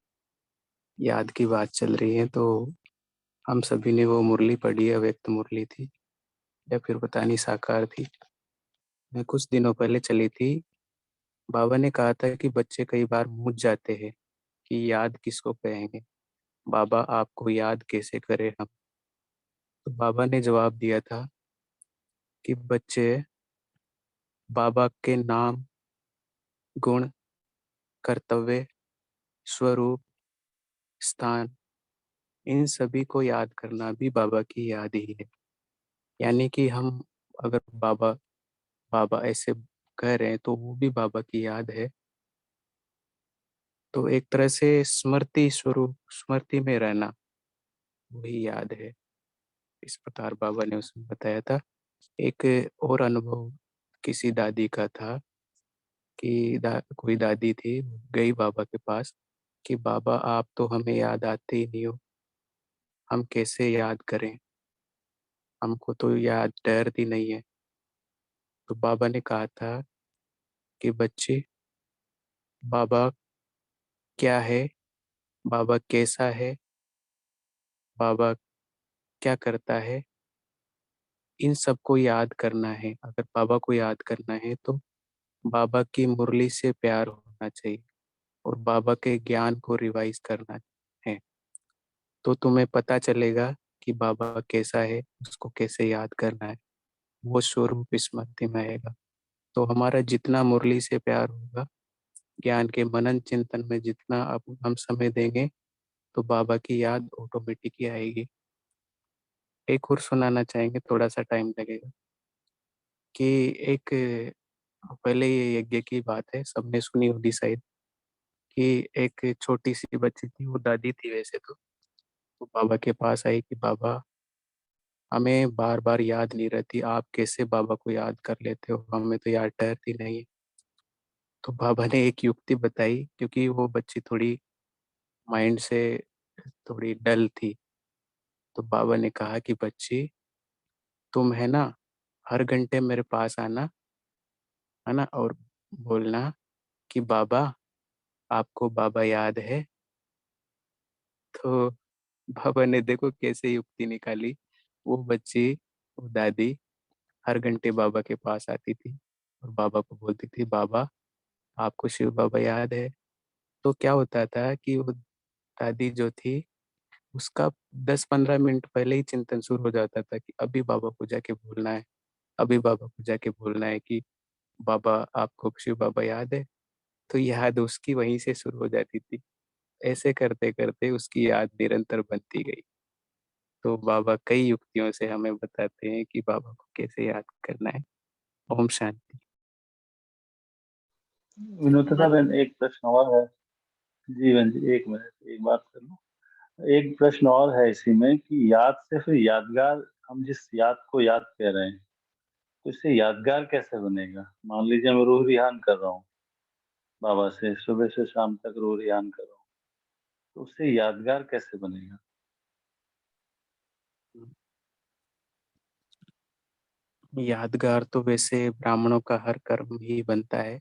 याद की बात चल रही है तो हम सभी ने वो मुरली पढ़ी है, अव्यक्त मुरली थी या फिर पता नहीं साकार थी, कुछ दिनों पहले चली थी। बाबा ने कहा था कि बच्चे कई बार मूझ जाते हैं कि याद किसको कहेंगे, बाबा आपको याद कैसे करें हम। तो बाबा ने जवाब दिया था कि बच्चे बाबा के नाम, गुण, कर्तव्य, स्वरूप, स्थान, इन सभी को याद करना भी बाबा की याद ही है। यानी कि हम अगर बाबा बाबा ऐसे कह रहे हैं तो वो भी बाबा की याद है। तो एक तरह से स्मृति स्वरूप, स्मृति में रहना, वही याद है। इस प्रकार बाबा ने उसमें बताया था। एक और अनुभव किसी दादी का था कि कोई दादी थी, गई बाबा के पास कि बाबा आप तो हमें याद आते ही नहीं हो, हम कैसे याद करें, हमको तो याद ठहरती नहीं है। तो बाबा ने कहा था कि बच्चे, बाबा क्या है, बाबा कैसा है, बाबा क्या करता है, इन सबको याद करना है। अगर बाबा को याद करना है तो बाबा की मुरली से प्यार होना चाहिए और बाबा के ज्ञान को रिवाइज करना है। तो तुम्हें पता चलेगा कि बाबा कैसा है, उसको कैसे याद करना है, वो स्वरूप स्मृति में आएगा। तो हमारा जितना मुरली से प्यार होगा, ज्ञान के मनन चिंतन में जितना अब हम समय देंगे, तो बाबा की याद ऑटोमेटिक ही आएगी। एक और सुनाना चाहेंगे, थोड़ा सा टाइम लगेगा। कि एक पहले ये यज्ञ की बात है, सबने सुनी होगी शायद, कि एक छोटी सी बच्ची थी, वो दादी थी वैसे तो। वो बाबा के पास आई कि बाबा हमें बार बार याद नहीं रहती, आप कैसे बाबा को याद कर लेते हो, हमें तो याद ठहरती नहीं है। तो बाबा ने एक युक्ति बताई, क्योंकि वो बच्ची थोड़ी माइंड से थोड़ी डल थी। तो बाबा ने कहा कि बच्ची, तुम है ना, हर घंटे मेरे पास आना, है ना, और बोलना कि बाबा, आपको बाबा याद है। तो बाबा ने देखो कैसे युक्ति निकाली। वो बच्ची, वो दादी हर घंटे बाबा के पास आती थी और बाबा को बोलती थी, बाबा आपको शिव बाबा याद है। तो क्या होता था कि वो दादी जो थी, उसका 10-15 मिनट पहले ही चिंतन शुरू हो जाता था कि अभी बाबा को जाके बोलना है, अभी बाबा को जाके बोलना है कि बाबा आपको शिव बाबा याद है। तो याद उसकी वहीं से शुरू हो जाती थी। ऐसे करते करते उसकी याद निरंतर बनती गई। तो बाबा कई युक्तियों से हमें बताते हैं कि बाबा को कैसे याद करना है। ओम शांति। विनोद साहब, एक प्रश्न और है। जीवन जी, एक मिनट, एक बात कर लो। एक प्रश्न और है इसी में कि याद से फिर यादगार, हम जिस याद को याद कर रहे हैं, तो इससे यादगार कैसे बनेगा? मान लीजिए मैं रूह रिहान कर रहा हूँ, बाबा से सुबह से शाम तक रूह रिहान कर रहा हूँ, तो उससे यादगार कैसे बनेगा? यादगार तो वैसे ब्राह्मणों का हर कर्म ही बनता है।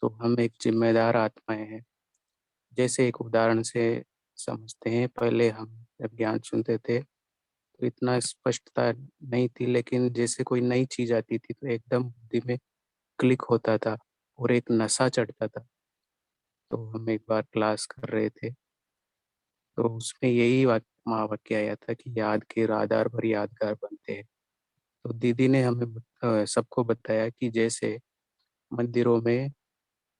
तो हम एक जिम्मेदार आत्माएं हैं। जैसे एक उदाहरण से समझते हैं, पहले हम जब ज्ञान सुनते थे तो इतना स्पष्टता नहीं थी, लेकिन जैसे कोई नई चीज आती थी तो एकदम बुद्धि में क्लिक होता था और एक नशा चढ़ता था। तो हम एक बार क्लास कर रहे थे, तो उसमें यही महावाक्य आया था कि याद के आधार पर यादगार बनते हैं। तो दीदी ने हमें सबको बताया कि जैसे मंदिरों में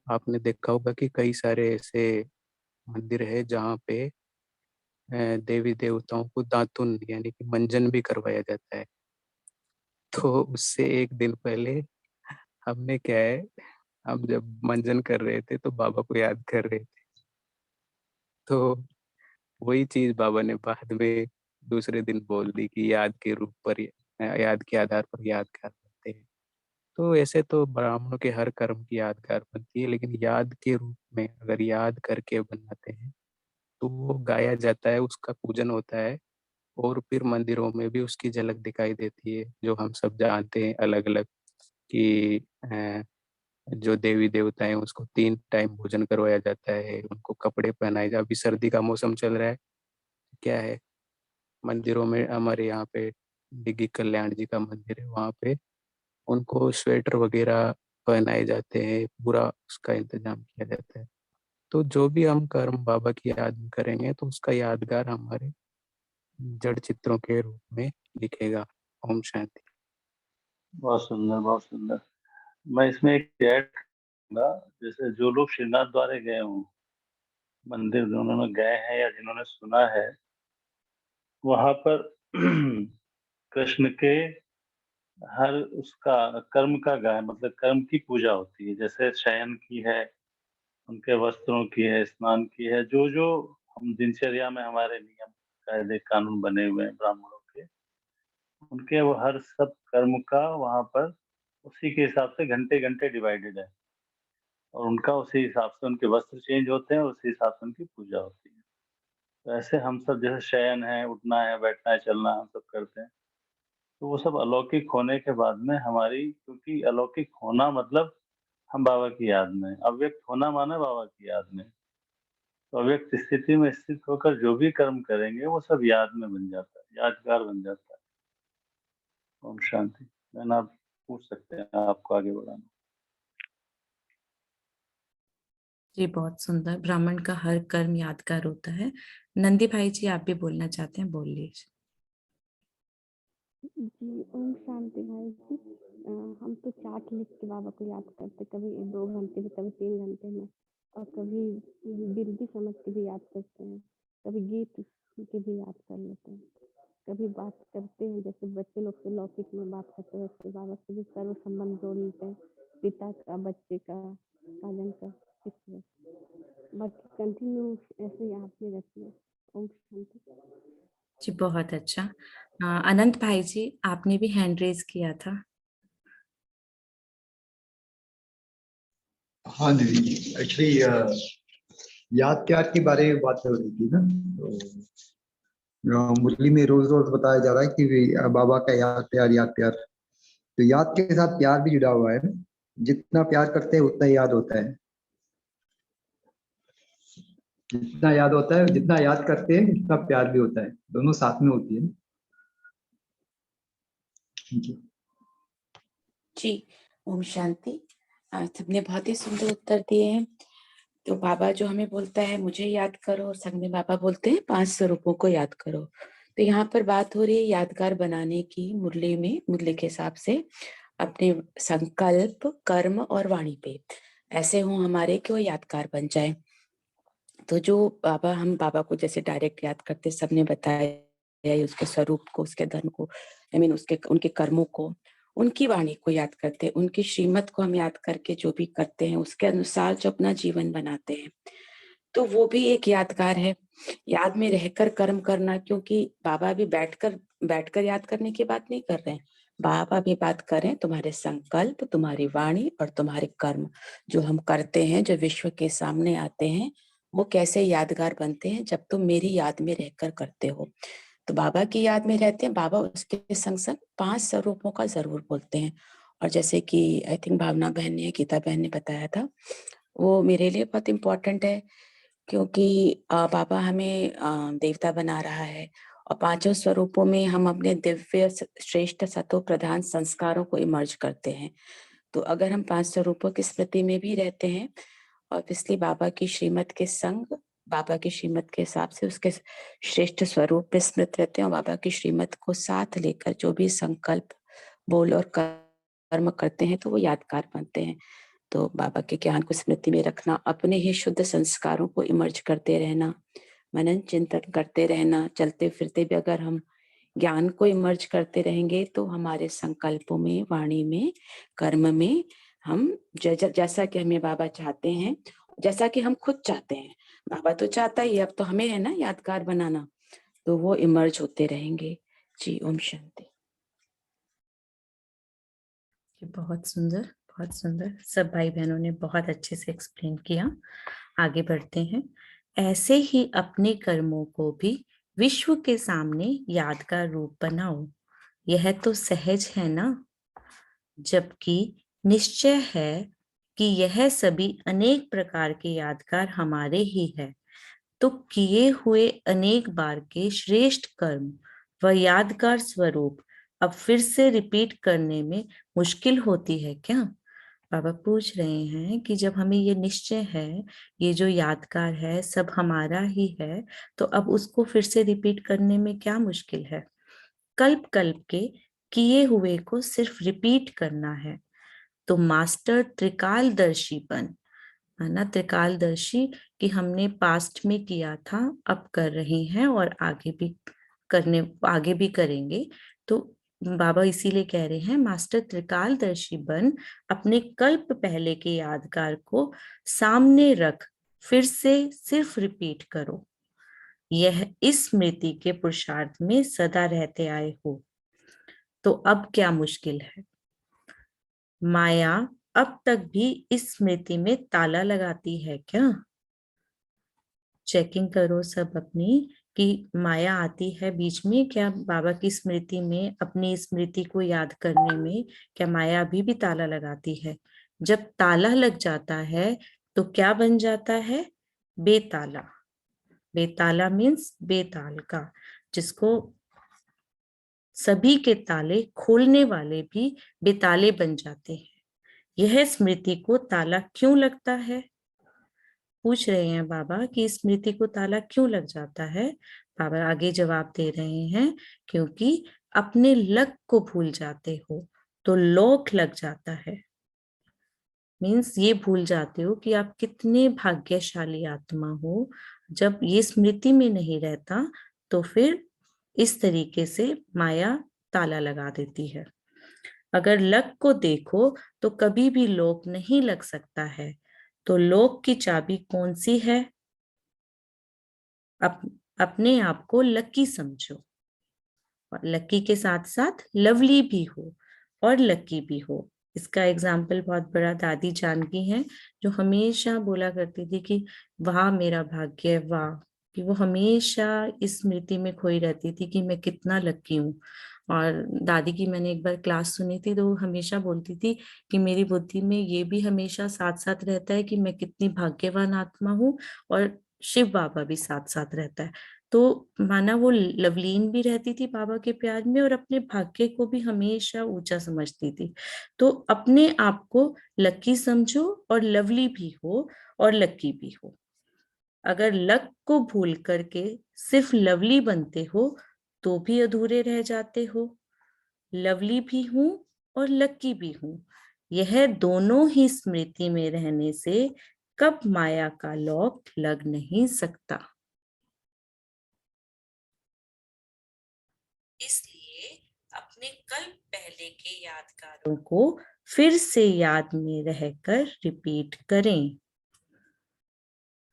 आपने देखा होगा कि कई सारे ऐसे मंदिर है जहाँ पे देवी देवताओं को दातुन यानी कि मंजन भी करवाया जाता है। तो उससे एक दिन पहले हमने क्या है, हम जब मंजन कर रहे थे तो बाबा को याद कर रहे थे। तो वही चीज बाबा ने बाद में दूसरे दिन बोल दी कि याद के रूप पर, याद के आधार पर यादगार बनते हैं। तो ऐसे तो ब्राह्मणों के हर कर्म की यादगार बनती है, लेकिन याद के रूप में अगर याद करके बनाते हैं तो वो गाया जाता है, उसका पूजन होता है। और फिर मंदिरों में भी उसकी झलक दिखाई देती है, जो हम सब जानते हैं अलग अलग कि जो देवी देवता हैं उसको 3 टाइम भोजन करवाया जाता है, उनको कपड़े पहनाए जाए। अभी सर्दी का मौसम चल रहा है, क्या है, मंदिरों में हमारे यहाँ पे डिग्गी कल्याण जी का मंदिर है, वहाँ पे उनको स्वेटर वगैरह पहनाए जाते हैं, पूरा उसका इंतजाम किया जाता है। तो जो भी हम कर्म बाबा की याद में करेंगे तो उसका यादगार हमारे जड़ चित्रों के रूप में दिखेगा। ओम शांति। बहुत सुंदर, बहुत सुंदर। मैं इसमें एक ऐड करूंगा, जैसे जो लोग श्रीनाथ द्वारे गए हों, मंदिर जिन्होंने गए हैं या जिन्होंने सुना है, वहां पर कृष्ण के हर उसका कर्म का गाय, मतलब कर्म की पूजा होती है। जैसे शयन की है, उनके वस्त्रों की है, स्नान की है, जो जो हम दिनचर्या में हमारे नियम कायदे कानून बने हुए हैं ब्राह्मणों के, उनके वो हर सब कर्म का वहाँ पर उसी के हिसाब से घंटे-घंटे डिवाइडेड है और उनका उसी हिसाब से उनके वस्त्र चेंज होते हैं, उसी हिसाब से उनकी पूजा होती है। तो ऐसे हम सब जैसे शयन है, उठना है, बैठना है, चलना हम सब करते हैं। तो वो सब अलौकिक होने के बाद में हमारी क्योंकि अलौकिक होना मतलब हम बाबा की याद में हैं, अव्यक्त होना माने बाबा की याद में। तो अव्यक्त स्थिति में स्थित होकर जो भी कर्म करेंगे वो सब याद में बन जाता है, यादगार बन जाता है। ओम शांति। मैम आप पूछ सकते हैं, आपको आगे बढ़ाना। जी बहुत सुंदर। ब्राह्मण का हर कर्म यादगार होता है। नंदी भाई जी आप भी बोलना चाहते हैं, बोल लीजिए। जी ओम शांति भाई जी। हम तो चार्ट लिख के बाबा को याद करते, कभी 2 घंटे में, कभी 3 घंटे में, और कभी दिल भी समझ के भी याद करते हैं, कभी गीत सुन के भी याद कर लेते हैं, कभी बात करते हैं जैसे बच्चे लोग से लौकिक में बात करते हैं वैसे बाबा से भी सर्व संबंध जोड़ लेते हैं, पिता का, बच्चे का, साजन का, इसलिए बाकी कंटिन्यू ऐसे याद में रहती है। ओम शांति। जी बहुत अच्छा। अनंत भाई जी आपने भी हैंड रेज किया था। हाँ दीदी, एक्चुअली याद प्यार के बारे में बात हो रही थी ना, तो मुरली में रोज रोज बताया जा रहा है कि बाबा का याद प्यार। तो याद के साथ प्यार भी जुड़ा हुआ है ना। जितना प्यार करते हैं उतना याद होता है, जितना याद होता है, जितना याद करते हैं उतना प्यार भी होता है, दोनों साथ में होती है ना। जी जी ओम शांति। सबने बहुत ही सुंदर उत्तर दिए हैं। तो बाबा जो हमें बोलता है मुझे याद करो, और संग में बाबा बोलते हैं 5 स्वरूपों को याद करो। तो यहाँ पर बात हो रही है यादगार बनाने की। मुरली में, मुरली के हिसाब से अपने संकल्प, कर्म और वाणी पे ऐसे हो हमारे कि वो यादगार बन जाए। तो जो हम बाबा को जैसे डायरेक्ट याद करते, सबने बताया उसके स्वरूप को, उसके धर्म को, उसके उनके कर्मों को, उनकी वाणी को याद करते, उनकी श्रीमत को हम याद करके जो भी करते हैं उसके अनुसार जो अपना जीवन बनाते हैं, तो वो भी एक यादगार है। याद में रहकर कर्म करना, क्योंकि बाबा भी बैठकर याद करने की बात नहीं कर रहे हैं। बाबा भी बात करें तुम्हारे संकल्प, तुम्हारी वाणी और तुम्हारे कर्म जो हम करते हैं, जो विश्व के सामने आते हैं, वो कैसे यादगार बनते हैं जब तुम मेरी याद में रहकर करते हो। तो बाबा की याद में रहते हैं, बाबा उसके संग संग 5 स्वरूपों का जरूर बोलते हैं। और जैसे कि आई थिंक भावना बहन ने, गीता बहन ने बताया था, वो मेरे लिए बहुत इम्पोर्टेंट है, क्योंकि बाबा हमें देवता बना रहा है और 5 स्वरूपों में हम अपने दिव्य श्रेष्ठ सतो प्रधान संस्कारों को इमर्ज करते हैं। तो अगर हम 5 स्वरूपों की स्मृति में भी रहते हैं और इसलिए बाबा की श्रीमत के संग, बाबा की श्रीमत के हिसाब से उसके श्रेष्ठ स्वरूप पे स्मृत रहते हैं और बाबा की श्रीमत को साथ लेकर जो भी संकल्प, बोल और कर्म करते हैं तो वो यादगार बनते हैं। तो बाबा के ज्ञान को स्मृति में रखना, अपने ही शुद्ध संस्कारों को इमर्ज करते रहना, मनन चिंतन करते रहना, चलते फिरते भी अगर हम ज्ञान को इमर्ज करते रहेंगे तो हमारे संकल्पों में, वाणी में, कर्म में हम जैसा कि हमें बाबा चाहते हैं, जैसा कि हम खुद चाहते हैं, बाबा तो चाहता ही है, अब तो हमें है ना यादगार बनाना, तो वो इमर्ज होते रहेंगे। जी ओम शांति। बहुत सुंदर, बहुत सुंदर। सब भाई बहनों ने बहुत अच्छे से एक्सप्लेन किया। आगे बढ़ते हैं। ऐसे ही अपने कर्मों को भी विश्व के सामने यादगार रूप बनाओ, यह तो सहज है ना। जबकि निश्चय है कि यह सभी अनेक प्रकार के यादगार हमारे ही है, तो किए हुए अनेक बार के श्रेष्ठ कर्म व यादगार स्वरूप अब फिर से रिपीट करने में मुश्किल होती है क्या। बाबा पूछ रहे हैं कि जब हमें ये निश्चय है, ये जो यादगार है सब हमारा ही है, तो अब उसको फिर से रिपीट करने में क्या मुश्किल है। कल्प कल्प के किए हुए को सिर्फ रिपीट करना है। तो मास्टर त्रिकालदर्शीपन, माना त्रिकालदर्शी कि हमने पास्ट में किया था, अब कर रहे हैं और आगे भी करेंगे। तो बाबा इसीलिए कह रहे हैं मास्टर त्रिकालदर्शी बन अपने कल्प पहले के यादगार को सामने रख, फिर से सिर्फ रिपीट करो। यह इस स्मृति के पुरुषार्थ में सदा रहते आए हो। तो अब क्या मुश्किल है? माया अब तक भी इस स्मृति में ताला लगाती है क्या? चेकिंग करो सब अपनी कि माया आती है बीच में क्या? बाबा की स्मृति में, अपनी स्मृति को याद करने में क्या माया अभी भी ताला लगाती है? जब ताला लग जाता है तो क्या बन जाता है? बेताला। बेताला मीन्स बेताल का, जिसको सभी के ताले खोलने वाले भी बेताले बन जाते हैं। यह स्मृति को ताला क्यों लगता है? पूछ रहे हैं बाबा कि स्मृति को ताला क्यों लग जाता है। बाबा आगे जवाब दे रहे हैं, क्योंकि अपने लक को भूल जाते हो तो लॉक लग जाता है। मीन्स ये भूल जाते हो कि आप कितने भाग्यशाली आत्मा हो। जब ये स्मृति में नहीं रहता तो फिर इस तरीके से माया ताला लगा देती है। अगर लक को देखो तो कभी भी लॉक नहीं लग सकता है। तो लॉक की चाबी कौन सी है? अपने आप को लकी समझो, और लकी के साथ साथ लवली भी हो और लकी भी हो। इसका एग्जाम्पल बहुत बड़ा दादी जानकी है, जो हमेशा बोला करती थी कि वाह मेरा भाग्य, वाह, कि वो हमेशा इस स्मृति में खोई रहती थी कि मैं कितना लकी हूँ। और दादी की मैंने एक बार क्लास सुनी थी तो वो हमेशा बोलती थी कि मेरी बुद्धि में ये भी हमेशा साथ साथ रहता है कि मैं कितनी भाग्यवान आत्मा हूँ, और शिव बाबा भी साथ साथ रहता है। तो माना वो लवलीन भी रहती थी बाबा के प्यार में और अपने भाग्य को भी हमेशा ऊंचा समझती थी। तो अपने आप को लकी समझो और लवली भी हो और लकी भी हो। अगर लक को भूल करके सिर्फ लवली बनते हो तो भी अधूरे रह जाते हो। लवली भी हूं और लकी भी हूं, यह दोनों ही स्मृति में रहने से कब माया का लॉक लग नहीं सकता। इसलिए अपने कल पहले के यादगारों को फिर से याद में रहकर रिपीट करें।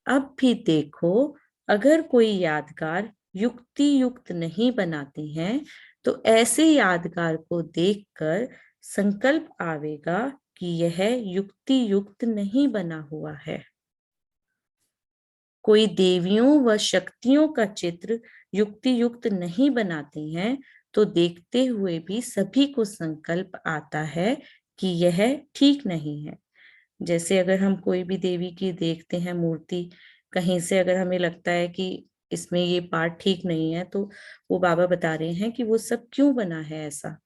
अब भी देखो, अगर कोई यादगार युक्ति युक्त नहीं बनाते हैं तो ऐसे यादगार को देखकर संकल्प आवेगा कि यह युक्ति युक्त नहीं बना हुआ है। कोई देवियों व शक्तियों का चित्र युक्ति युक्त नहीं बनाते हैं तो देखते हुए भी सभी को संकल्प आता है कि यह ठीक नहीं है। जैसे अगर हम कोई भी देवी की देखते हैं मूर्ति, कहीं से अगर हमें लगता है कि इसमें ये पार्ट ठीक नहीं है, तो वो बाबा बता रहे हैं कि वो सब क्यों बना है ऐसा।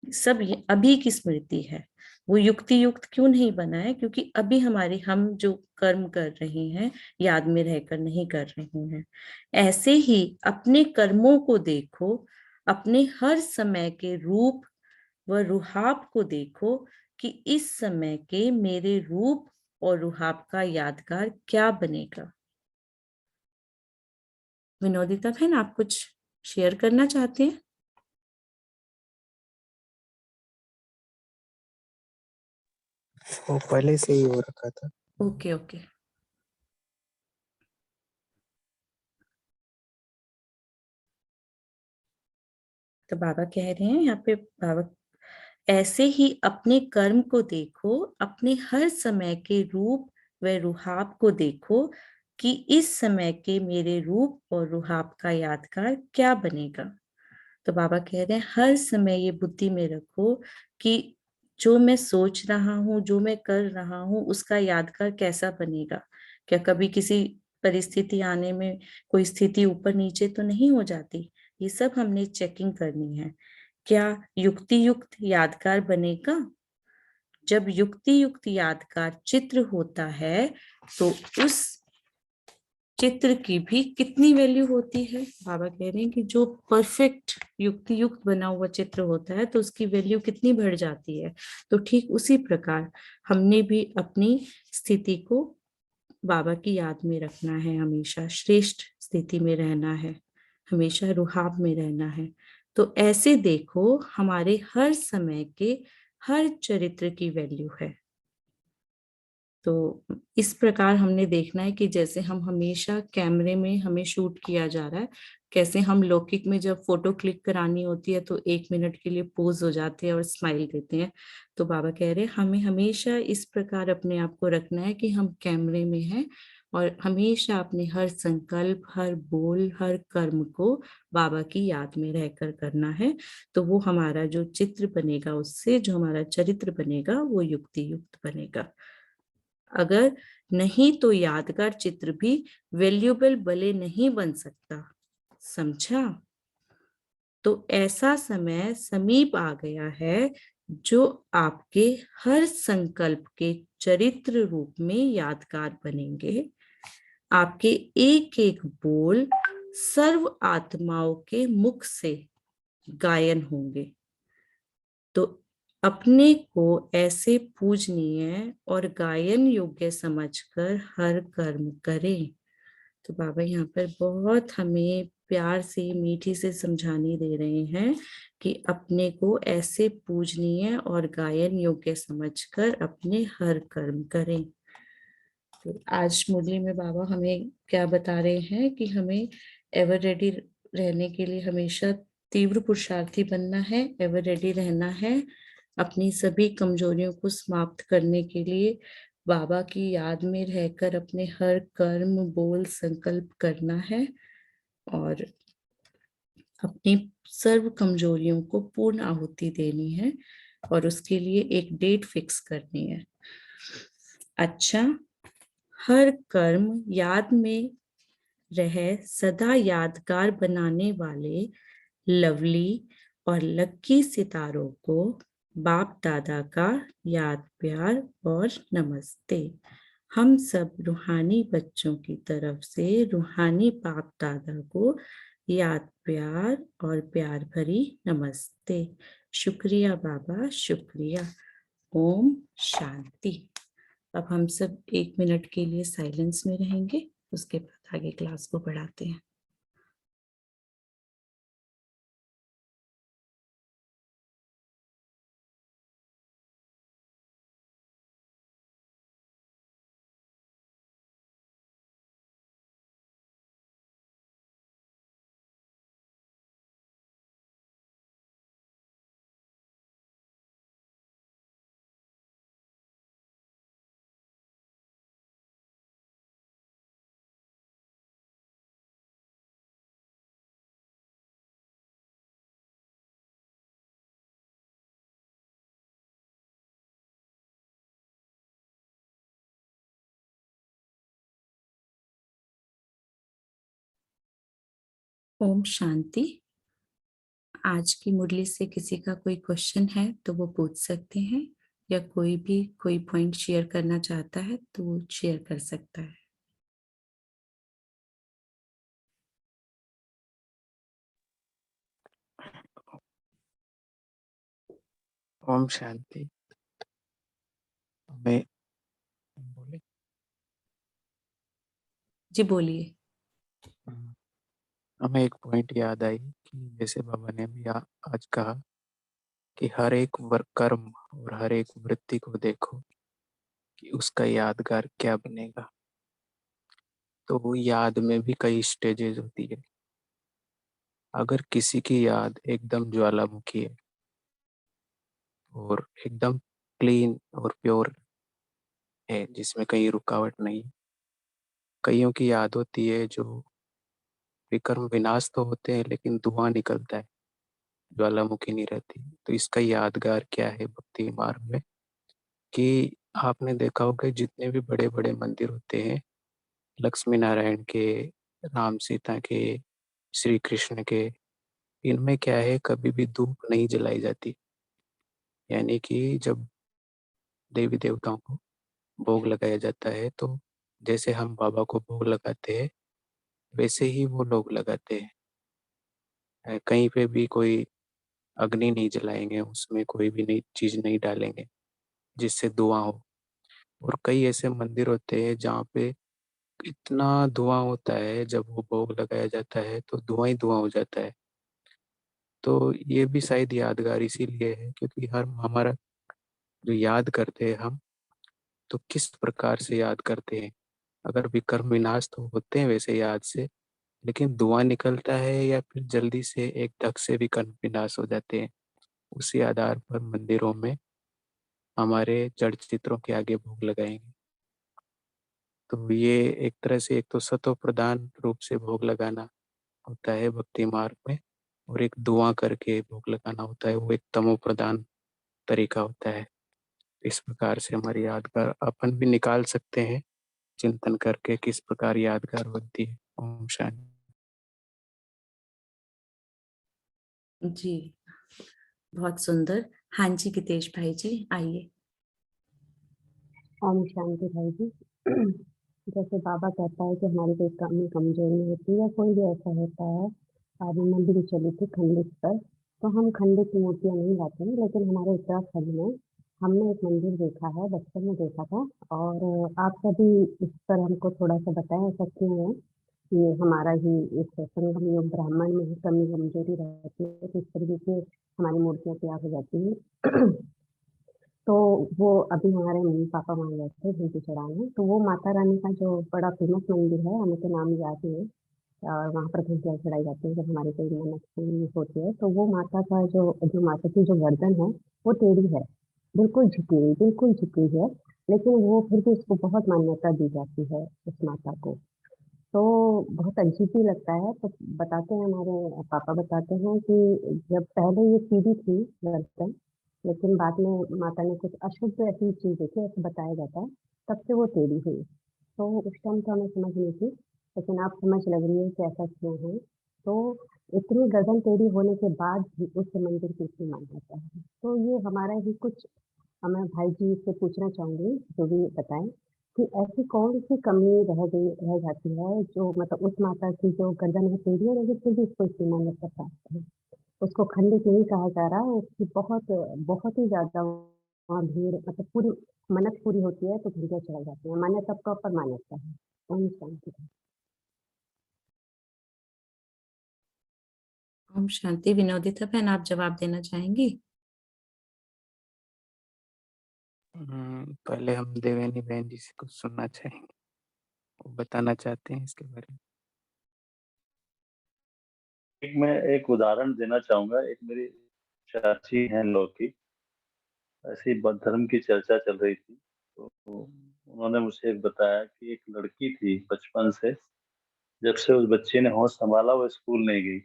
सब ये अभी की स्मृति है, वो युक्ति युक्त क्यों नहीं बना है? क्योंकि अभी हम जो कर्म कर रहे हैं याद में रहकर नहीं कर रहे हैं। ऐसे ही अपने कर्मों को देखो, अपने हर समय के रूप व रुहाब को देखो कि इस समय के मेरे रूप और रुहाब का यादगार क्या बनेगा। विनोदिता बहन, आप कुछ शेयर करना चाहते हैं? वो पहले से ही हो रखा था। Okay okay. तो बाबा कह रहे हैं यहाँ पे, बाबा ऐसे ही अपने कर्म को देखो, अपने हर समय के रूप व रुहाब को देखो कि इस समय के मेरे रूप और रुहाब का यादगार क्या बनेगा। तो बाबा कह रहे हैं हर समय ये बुद्धि में रखो कि जो मैं सोच रहा हूँ, जो मैं कर रहा हूँ, उसका यादगार कैसा बनेगा। क्या कभी किसी परिस्थिति आने में कोई स्थिति ऊपर नीचे तो नहीं हो जाती? ये सब हमने चेकिंग करनी है। क्या युक्ति युक्त यादगार बनेगा? जब युक्ति युक्त यादगार चित्र होता है तो उस चित्र की भी कितनी वैल्यू होती है। बाबा कह रहे हैं कि जो परफेक्ट युक्ति युक्त बना हुआ चित्र होता है तो उसकी वैल्यू कितनी बढ़ जाती है। तो ठीक उसी प्रकार हमने भी अपनी स्थिति को बाबा की याद में रखना है, हमेशा श्रेष्ठ स्थिति में रहना है, हमेशा रुहाब में रहना है। तो ऐसे देखो हमारे हर समय के हर चरित्र की वैल्यू है। तो इस प्रकार हमने देखना है कि जैसे हम हमेशा कैमरे में हमें शूट किया जा रहा है, कैसे हम लौकिक में जब फोटो क्लिक करानी होती है तो 1 मिनट के लिए पोज हो जाते हैं और स्माइल देते हैं। तो बाबा कह रहे हैं हमें हमेशा इस प्रकार अपने आप को रखना है कि हम कैमरे में हैं और हमेशा अपने हर संकल्प, हर बोल, हर कर्म को बाबा की याद में रहकर करना है। तो वो हमारा जो चित्र बनेगा, उससे जो हमारा चरित्र बनेगा वो युक्ति युक्त बनेगा। अगर नहीं तो यादगार चित्र भी वैल्यूएबल भले नहीं बन सकता, समझा? तो ऐसा समय समीप आ गया है जो आपके हर संकल्प के चरित्र रूप में यादगार बनेंगे। आपके एक एक बोल सर्व आत्माओं के मुख से गायन होंगे। तो अपने को ऐसे पूजनीय और गायन योग्य समझकर हर कर्म करें। तो बाबा यहाँ पर बहुत हमें प्यार से, मीठी से समझाने दे रहे हैं कि अपने को ऐसे पूजनीय और गायन योग्य समझकर अपने हर कर्म करें। तो आज मुरली में बाबा हमें क्या बता रहे हैं कि हमें एवर रेडी रहने के लिए हमेशा तीव्र पुरुषार्थी बनना है, एवर रेडी रहना है, अपनी सभी कमजोरियों को समाप्त करने के लिए बाबा की याद में रहकर अपने हर कर्म, बोल, संकल्प करना है और अपनी सर्व कमजोरियों को पूर्ण आहुति देनी है और उसके लिए एक डेट फिक्स करनी है। अच्छा, हर कर्म याद में रहे सदा यादगार बनाने वाले लवली और लक्की सितारों को बाप दादा का याद प्यार और नमस्ते। हम सब रूहानी बच्चों की तरफ से रूहानी बाप दादा को याद प्यार और प्यार भरी नमस्ते। शुक्रिया बाबा, शुक्रिया। ओम शांति। अब हम सब 1 मिनट के लिए साइलेंस में रहेंगे, उसके बाद आगे क्लास को बढ़ाते हैं। ओम शांति। आज की मुरली से किसी का कोई क्वेश्चन है तो वो पूछ सकते हैं, या कोई भी कोई पॉइंट शेयर करना चाहता है तो वो शेयर कर सकता है। ओम शांति। हमें बोले जी बोलिए। हमें एक पॉइंट याद आई कि जैसे बाबा ने भी आज कहा कि हर एक कर्म और हर एक वृत्ति को देखो कि उसका यादगार क्या बनेगा। तो वो याद में भी कई स्टेजेस होती है। अगर किसी की याद एकदम ज्वालामुखी है और एकदम क्लीन और प्योर है, जिसमें कहीं रुकावट नहीं, कईयों की याद होती है जो विकर्म विनाश तो होते हैं लेकिन धुआं निकलता है, ज्वालामुखी नहीं रहती। तो इसका यादगार क्या है भक्ति मार्ग में, कि आपने देखा होगा जितने भी बड़े बड़े मंदिर होते हैं, लक्ष्मी नारायण के, राम सीता के, श्री कृष्ण के, इनमें क्या है कभी भी धूप नहीं जलाई जाती। यानी कि जब देवी देवताओं को भोग लगाया जाता है तो जैसे हम बाबा को भोग लगाते हैं वैसे ही वो लोग लगाते हैं। कहीं पे भी कोई अग्नि नहीं जलाएंगे, उसमें कोई भी नई चीज नहीं डालेंगे जिससे धुआं हो। और कई ऐसे मंदिर होते हैं जहाँ पे इतना धुआं होता है, जब वो भोग लगाया जाता है तो धुआं ही धुआं हो जाता है। तो ये भी शायद यादगार इसीलिए है क्योंकि हमारा जो याद करते हैं हम, तो किस प्रकार से याद करते हैं। अगर विकर्म विनाश तो होते हैं वैसे याद से, लेकिन धुआं निकलता है या फिर जल्दी से एक धक से विकर्म विनाश हो जाते हैं। उसी आधार पर मंदिरों में हमारे जड़ चित्रों के आगे भोग लगाएंगे। तो ये एक तरह से एक तो सतो प्रधान रूप से भोग लगाना होता है भक्ति मार्ग में, और एक दुआ करके भोग लगाना होता है, वो एक तमो प्रधान तरीका होता है। इस प्रकार से हमारी यादगार अपन भी निकाल सकते हैं चिंतन करके किस प्रकार यादगार बनती है। ओम शांति। जी, बहुत सुंदर। हाँ जी गितेश भाई जी आइए। ओम शांति भाई जी। जैसे बाबा कहता है कि हमारी कोई कमी कमजोरी होती है या कोई भी ऐसा होता है। अभी मंदिर चली थी खंडित पर, तो हम खंडित मूर्तियां नहीं लाते हैं, लेकिन हमारे उत्तराखंड में हमने एक मंदिर देखा है, बचपन में देखा था। और आप सभी इस पर हमको थोड़ा सा बताएं ऐसा क्यों है। ये हमारा ही एक संगम योग ब्राह्मण में ही कमी कमजोरी रहती है, तो इस तरीके से हमारी मूर्तियां तैयार हो जाती हैं। तो वो अभी हमारे मम्मी पापा वहाँ गए थे घंटी चढ़ाने, तो वो माता रानी का जो बड़ा फेमस मंदिर है, हमें तो नाम याद नहीं है। और वहाँ पर घंटियाँ चढ़ाई जाती है जब हमारी कोई मन्नत पूरी होती है, तो वो माता का जो माता की जो गर्दन है वो टेढ़ी है, बिल्कुल झुकी हुई है। लेकिन वो फिर भी उसको बहुत मान्यता दी जाती है उस माता को। तो बहुत अजीब ही लगता है। तो बताते हैं, हमारे पापा बताते हैं कि जब पहले ये सीधी थी गर्दन, लेकिन बाद में माता ने कुछ अशुद्ध ऐसी चीज देखी, ऐसे बताया जाता है, तब से वो टेढ़ी हुई। तो उस टाइम तो हमें समझ नहीं थी, लेकिन आप समझ लग रही है कि ऐसा क्यों है। तो इतनी गर्दन टेढ़ी होने के बाद भी उस मंदिर की इतनी मान्यता है। तो ये हमारा ही कुछ, मैं भाई जी से पूछना चाहूंगी, जो भी बताएं कि ऐसी कौन सी कमी रह जाती है जो मतलब उस माता की जो गर्दन है टेढ़ी है, लेकिन फिर भी उसको इतनी मान्यता प्राप्त है। उसको खंडित नहीं कहा जा रहा, उसकी बहुत बहुत ही ज़्यादा वहाँ भीड़, मतलब पूरी मन्नत पूरी होती है तो घंटियाँ चढ़ाई जाती हैं, मान्यता प्रॉपर मान्यता है। ओम शांति। ओम शांति। विनोदिता बहन आप जवाब देना चाहेंगी? पहले हम देवेनी बहन जी से कुछ सुनना चाहेंगे, वो बताना चाहते हैं इसके बारे में। मैं एक उदाहरण देना चाहूंगा। एक मेरी चाची हैं लौकी, ऐसी बौद्ध धर्म की चर्चा चल रही थी, तो उन्होंने मुझे एक बताया कि एक लड़की थी बचपन से, जब से उस बच्चे ने होश संभाला वो स्कूल नहीं गई,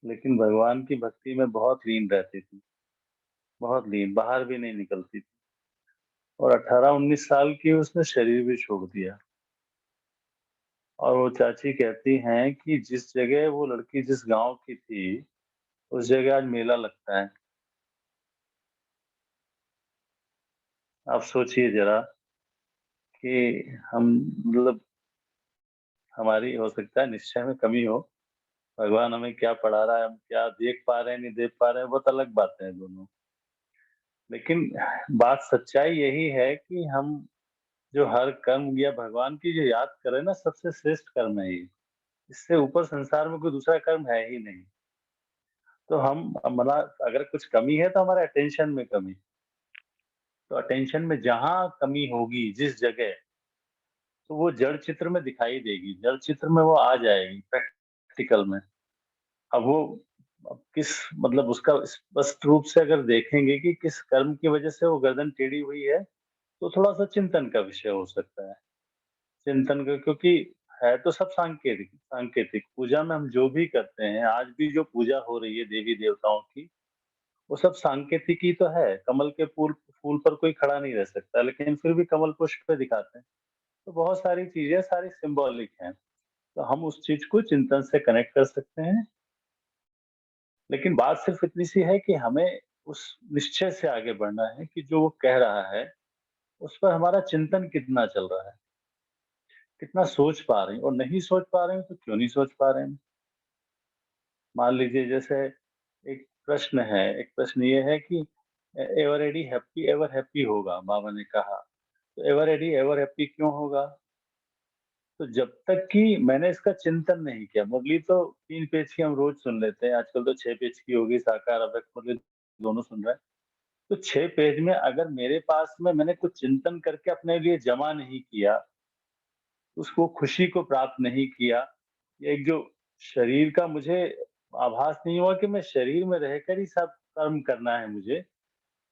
लेकिन भगवान की भक्ति में बहुत लीन रहती थी, बहुत लीन, बाहर भी नहीं निकलती थी। और 18-19 साल की उसने शरीर भी छोड़ दिया। और वो चाची कहती हैं कि जिस जगह वो लड़की जिस गांव की थी, उस जगह आज मेला लगता है। आप सोचिए जरा कि हम, मतलब हमारी हो सकता है निश्चय में कमी हो, भगवान हमें क्या पढ़ा रहा है, हम क्या देख पा रहे हैं नहीं देख पा रहे हैं, बहुत अलग बातें हैं दोनों। लेकिन बात सच्चाई यही है कि हम जो हर कर्म या भगवान की जो याद करें ना, सबसे श्रेष्ठ कर्म है ये। इससे ऊपर संसार में कोई दूसरा कर्म है ही नहीं। तो हम हमारा अगर कुछ कमी है तो हमारे अटेंशन में कमी। तो अटेंशन में जहां कमी होगी जिस जगह, तो वो जड़ चित्र में दिखाई देगी, जड़ चित्र में वो आ जाएगी प्रैक्टिकल में। अब वो अब किस, मतलब उसका स्पष्ट रूप से अगर देखेंगे कि किस कर्म की वजह से वो गर्दन टेढ़ी हुई है, तो थोड़ा सा चिंतन का विषय हो सकता है। चिंतन का, क्योंकि है तो सब सांकेतिक सांकेतिक। पूजा में हम जो भी करते हैं, आज भी जो पूजा हो रही है देवी देवताओं की, वो सब सांकेतिक ही तो है। कमल के फूल फूल पर कोई खड़ा नहीं रह सकता, लेकिन फिर भी कमल पुष्प पे दिखाते हैं। तो बहुत सारी चीजें सारी सिंबॉलिक हैं, तो हम उस चीज को चिंतन से कनेक्ट कर सकते हैं। लेकिन बात सिर्फ इतनी सी है कि हमें उस निश्चय से आगे बढ़ना है कि जो वो कह रहा है उस पर हमारा चिंतन कितना चल रहा है, कितना सोच पा रहे हैं। और नहीं सोच पा रहे हैं तो क्यों नहीं सोच पा रहे हैं। मान लीजिए जैसे एक प्रश्न है, एक प्रश्न ये है कि ever ready happy ever happy होगा, बाबा ने कहा। तो एवर रेडी एवर हैप्पी क्यों होगा? तो जब तक कि मैंने इसका चिंतन नहीं किया, मुरली तो 3 पेज की हम रोज सुन लेते हैं, आजकल तो 6 पेज की होगी, साकार अव्यक्त मुरली दोनों सुन रहे हैं। तो 6 पेज में अगर मेरे पास में मैंने कुछ चिंतन करके अपने लिए जमा नहीं किया, उसको खुशी को प्राप्त नहीं किया, एक जो शरीर का मुझे आभास नहीं हुआ कि मैं शरीर में रहकर ही सब कर्म करना है मुझे,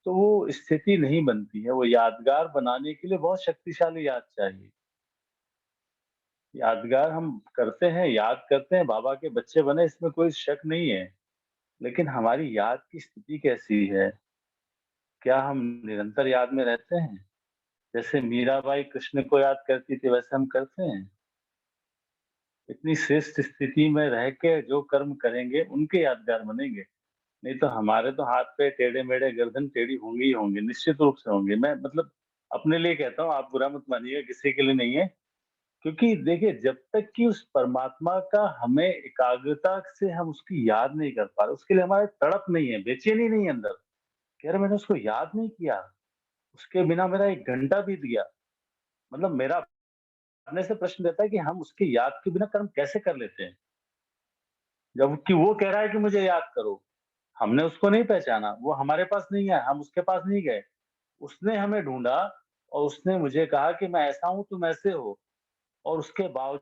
तो वो स्थिति नहीं बनती है। वो यादगार बनाने के लिए बहुत शक्तिशाली याद चाहिए। यादगार हम करते हैं, याद करते हैं, बाबा के बच्चे बने, इसमें कोई शक नहीं है। लेकिन हमारी याद की स्थिति कैसी है? क्या हम निरंतर याद में रहते हैं? जैसे मीराबाई कृष्ण को याद करती थी, वैसे हम करते हैं? इतनी श्रेष्ठ स्थिति में रह के जो कर्म करेंगे, उनके यादगार बनेंगे। नहीं तो हमारे तो हाथ पे टेढ़े-मेढ़े, गर्दन टेढ़ी होंगी ही होंगी, निश्चित रूप से होंगी। मैं मतलब अपने लिए कहता हूँ, आप बुरा मत मानिएगा, किसी के लिए नहीं है। क्योंकि देखिए, जब तक कि उस परमात्मा का हमें एकाग्रता से हम उसकी याद नहीं कर पा रहे, उसके लिए हमारे तड़प नहीं है, बेचैनी नहीं है अंदर कि यार मैंने उसको याद नहीं किया, उसके बिना मेरा 1 घंटा बीत गया। मतलब मेरा अपने से प्रश्न रहता है कि हम उसकी याद के बिना कर्म कैसे कर लेते हैं? जबकि वो कह रहा है कि मुझे याद करो। हमने उसको नहीं पहचाना, वो हमारे पास नहीं आया, हम उसके पास नहीं गए। उसने हमें ढूँढा और उसने मुझे कहा कि मैं ऐसा हूँ, तुम ऐसे हो, और उसके बावजूद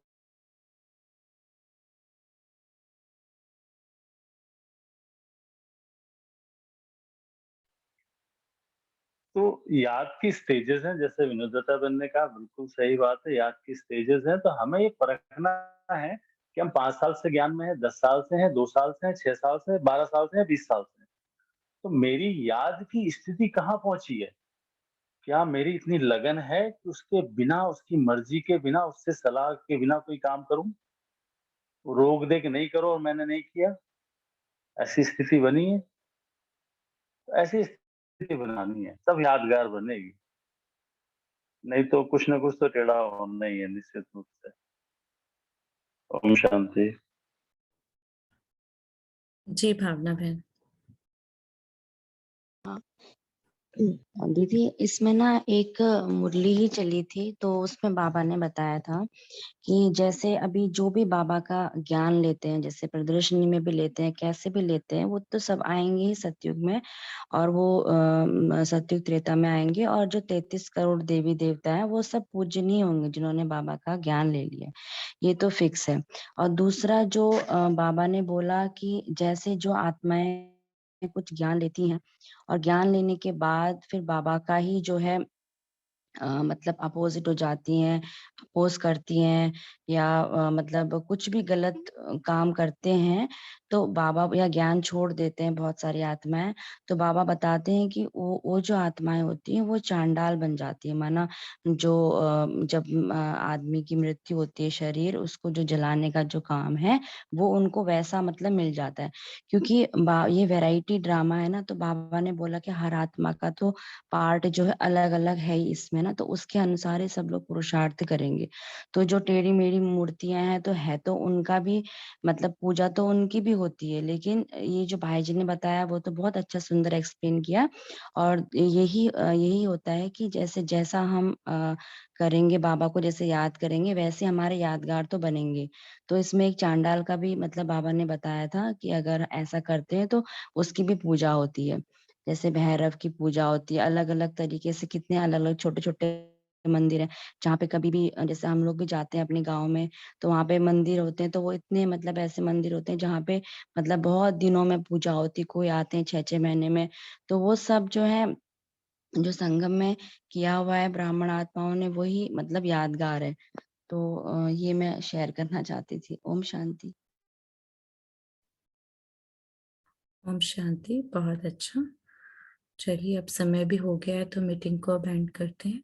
तो याद की स्टेजेस हैं, जैसे विनोदता बहन ने कहा, बिल्कुल सही बात है, याद की स्टेजेस हैं, तो हमें ये परखना है कि हम 5 साल से ज्ञान में हैं, 10 साल से हैं, 2 साल से हैं, 6 साल से हैं, 12 साल से हैं, 20 साल से हैं। तो मेरी याद की स्थिति कहाँ पहुँची है? क्या मेरी इतनी लगन है कि उसके बिना, उसकी मर्ज़ी के बिना, उससे सलाह के बिना कोई काम करूँ? वो रोक दे कि नहीं करो और मैंने नहीं किया, ऐसी स्थिति बनी है? तो ऐसी स्थिति बनानी है, तब यादगार बनेगी। नहीं तो कुछ ना कुछ तो टेढ़ा होना ही है, निश्चित रूप से। ओम शांति। जी भावना बहन। हाँ। दीदी इसमें ना एक मुरली ही चली थी, तो उसमें बाबा ने बताया था कि जैसे अभी जो भी बाबा का ज्ञान लेते हैं, जैसे प्रदर्शनी में भी लेते हैं, कैसे भी लेते हैं, वो तो सब आएंगे ही सतयुग में, और वो सतयुग त्रेता में आएंगे, और जो 33 करोड़ देवी देवता है वो सब पूजनीय होंगे जिन्होंने बाबा का ज्ञान ले लिया, ये तो फिक्स है। और दूसरा जो बाबा ने बोला कि जैसे जो आत्माएं कुछ ज्ञान लेती हैं और ज्ञान लेने के बाद फिर बाबा का ही जो है मतलब अपोजिट हो जाती हैं, अपोज करती हैं, या मतलब कुछ भी गलत काम करते हैं, तो बाबा या ज्ञान छोड़ देते हैं बहुत सारी आत्माएं, तो बाबा बताते हैं कि वो जो आत्माएं होती हैं वो चांडाल बन जाती है। माना जो जब आदमी की मृत्यु होती है, शरीर उसको जो जलाने का जो काम है वो उनको वैसा मतलब मिल जाता है। क्योंकि ये वैरायटी ड्रामा है ना, तो बाबा ने बोला कि हर आत्मा का तो पार्ट जो है अलग अलग है ही इसमें ना, तो उसके अनुसार ही सब लोग पुरुषार्थ करेंगे। तो जो टेढ़ी मेढ़ी मूर्तियां हैं तो है, तो उनका भी मतलब पूजा तो उनकी भी होती है, लेकिन ये जो भाई जी ने बताया वो तो बहुत अच्छा सुंदर एक्सप्लेन किया। और यही होता है कि जैसे जैसा हम करेंगे, बाबा को जैसे याद करेंगे, वैसे हमारे यादगार तो बनेंगे। तो इसमें एक चांडाल का भी मतलब बाबा ने बताया था कि अगर ऐसा करते हैं तो उसकी भी पूजा होती है। जैसे भैरव की पूजा होती है, अलग अलग तरीके से कितने अलग अलग छोटे छोटे मंदिर है, जहाँ पे कभी भी जैसे हम लोग भी जाते हैं अपने गांव में, तो वहाँ पे मंदिर होते हैं, तो वो इतने मतलब ऐसे मंदिर होते हैं जहाँ पे मतलब बहुत दिनों में पूजा होती है, कोई आते हैं 6-6 महीने में। तो वो सब जो है, जो संगम में किया हुआ है ब्राह्मण आत्माओं ने, वही मतलब यादगार है। तो ये मैं शेयर करना चाहती थी। ओम शांति। ओम शांति। बहुत अच्छा। चलिए अब समय भी हो गया है, तो मीटिंग को अब एंड करते हैं।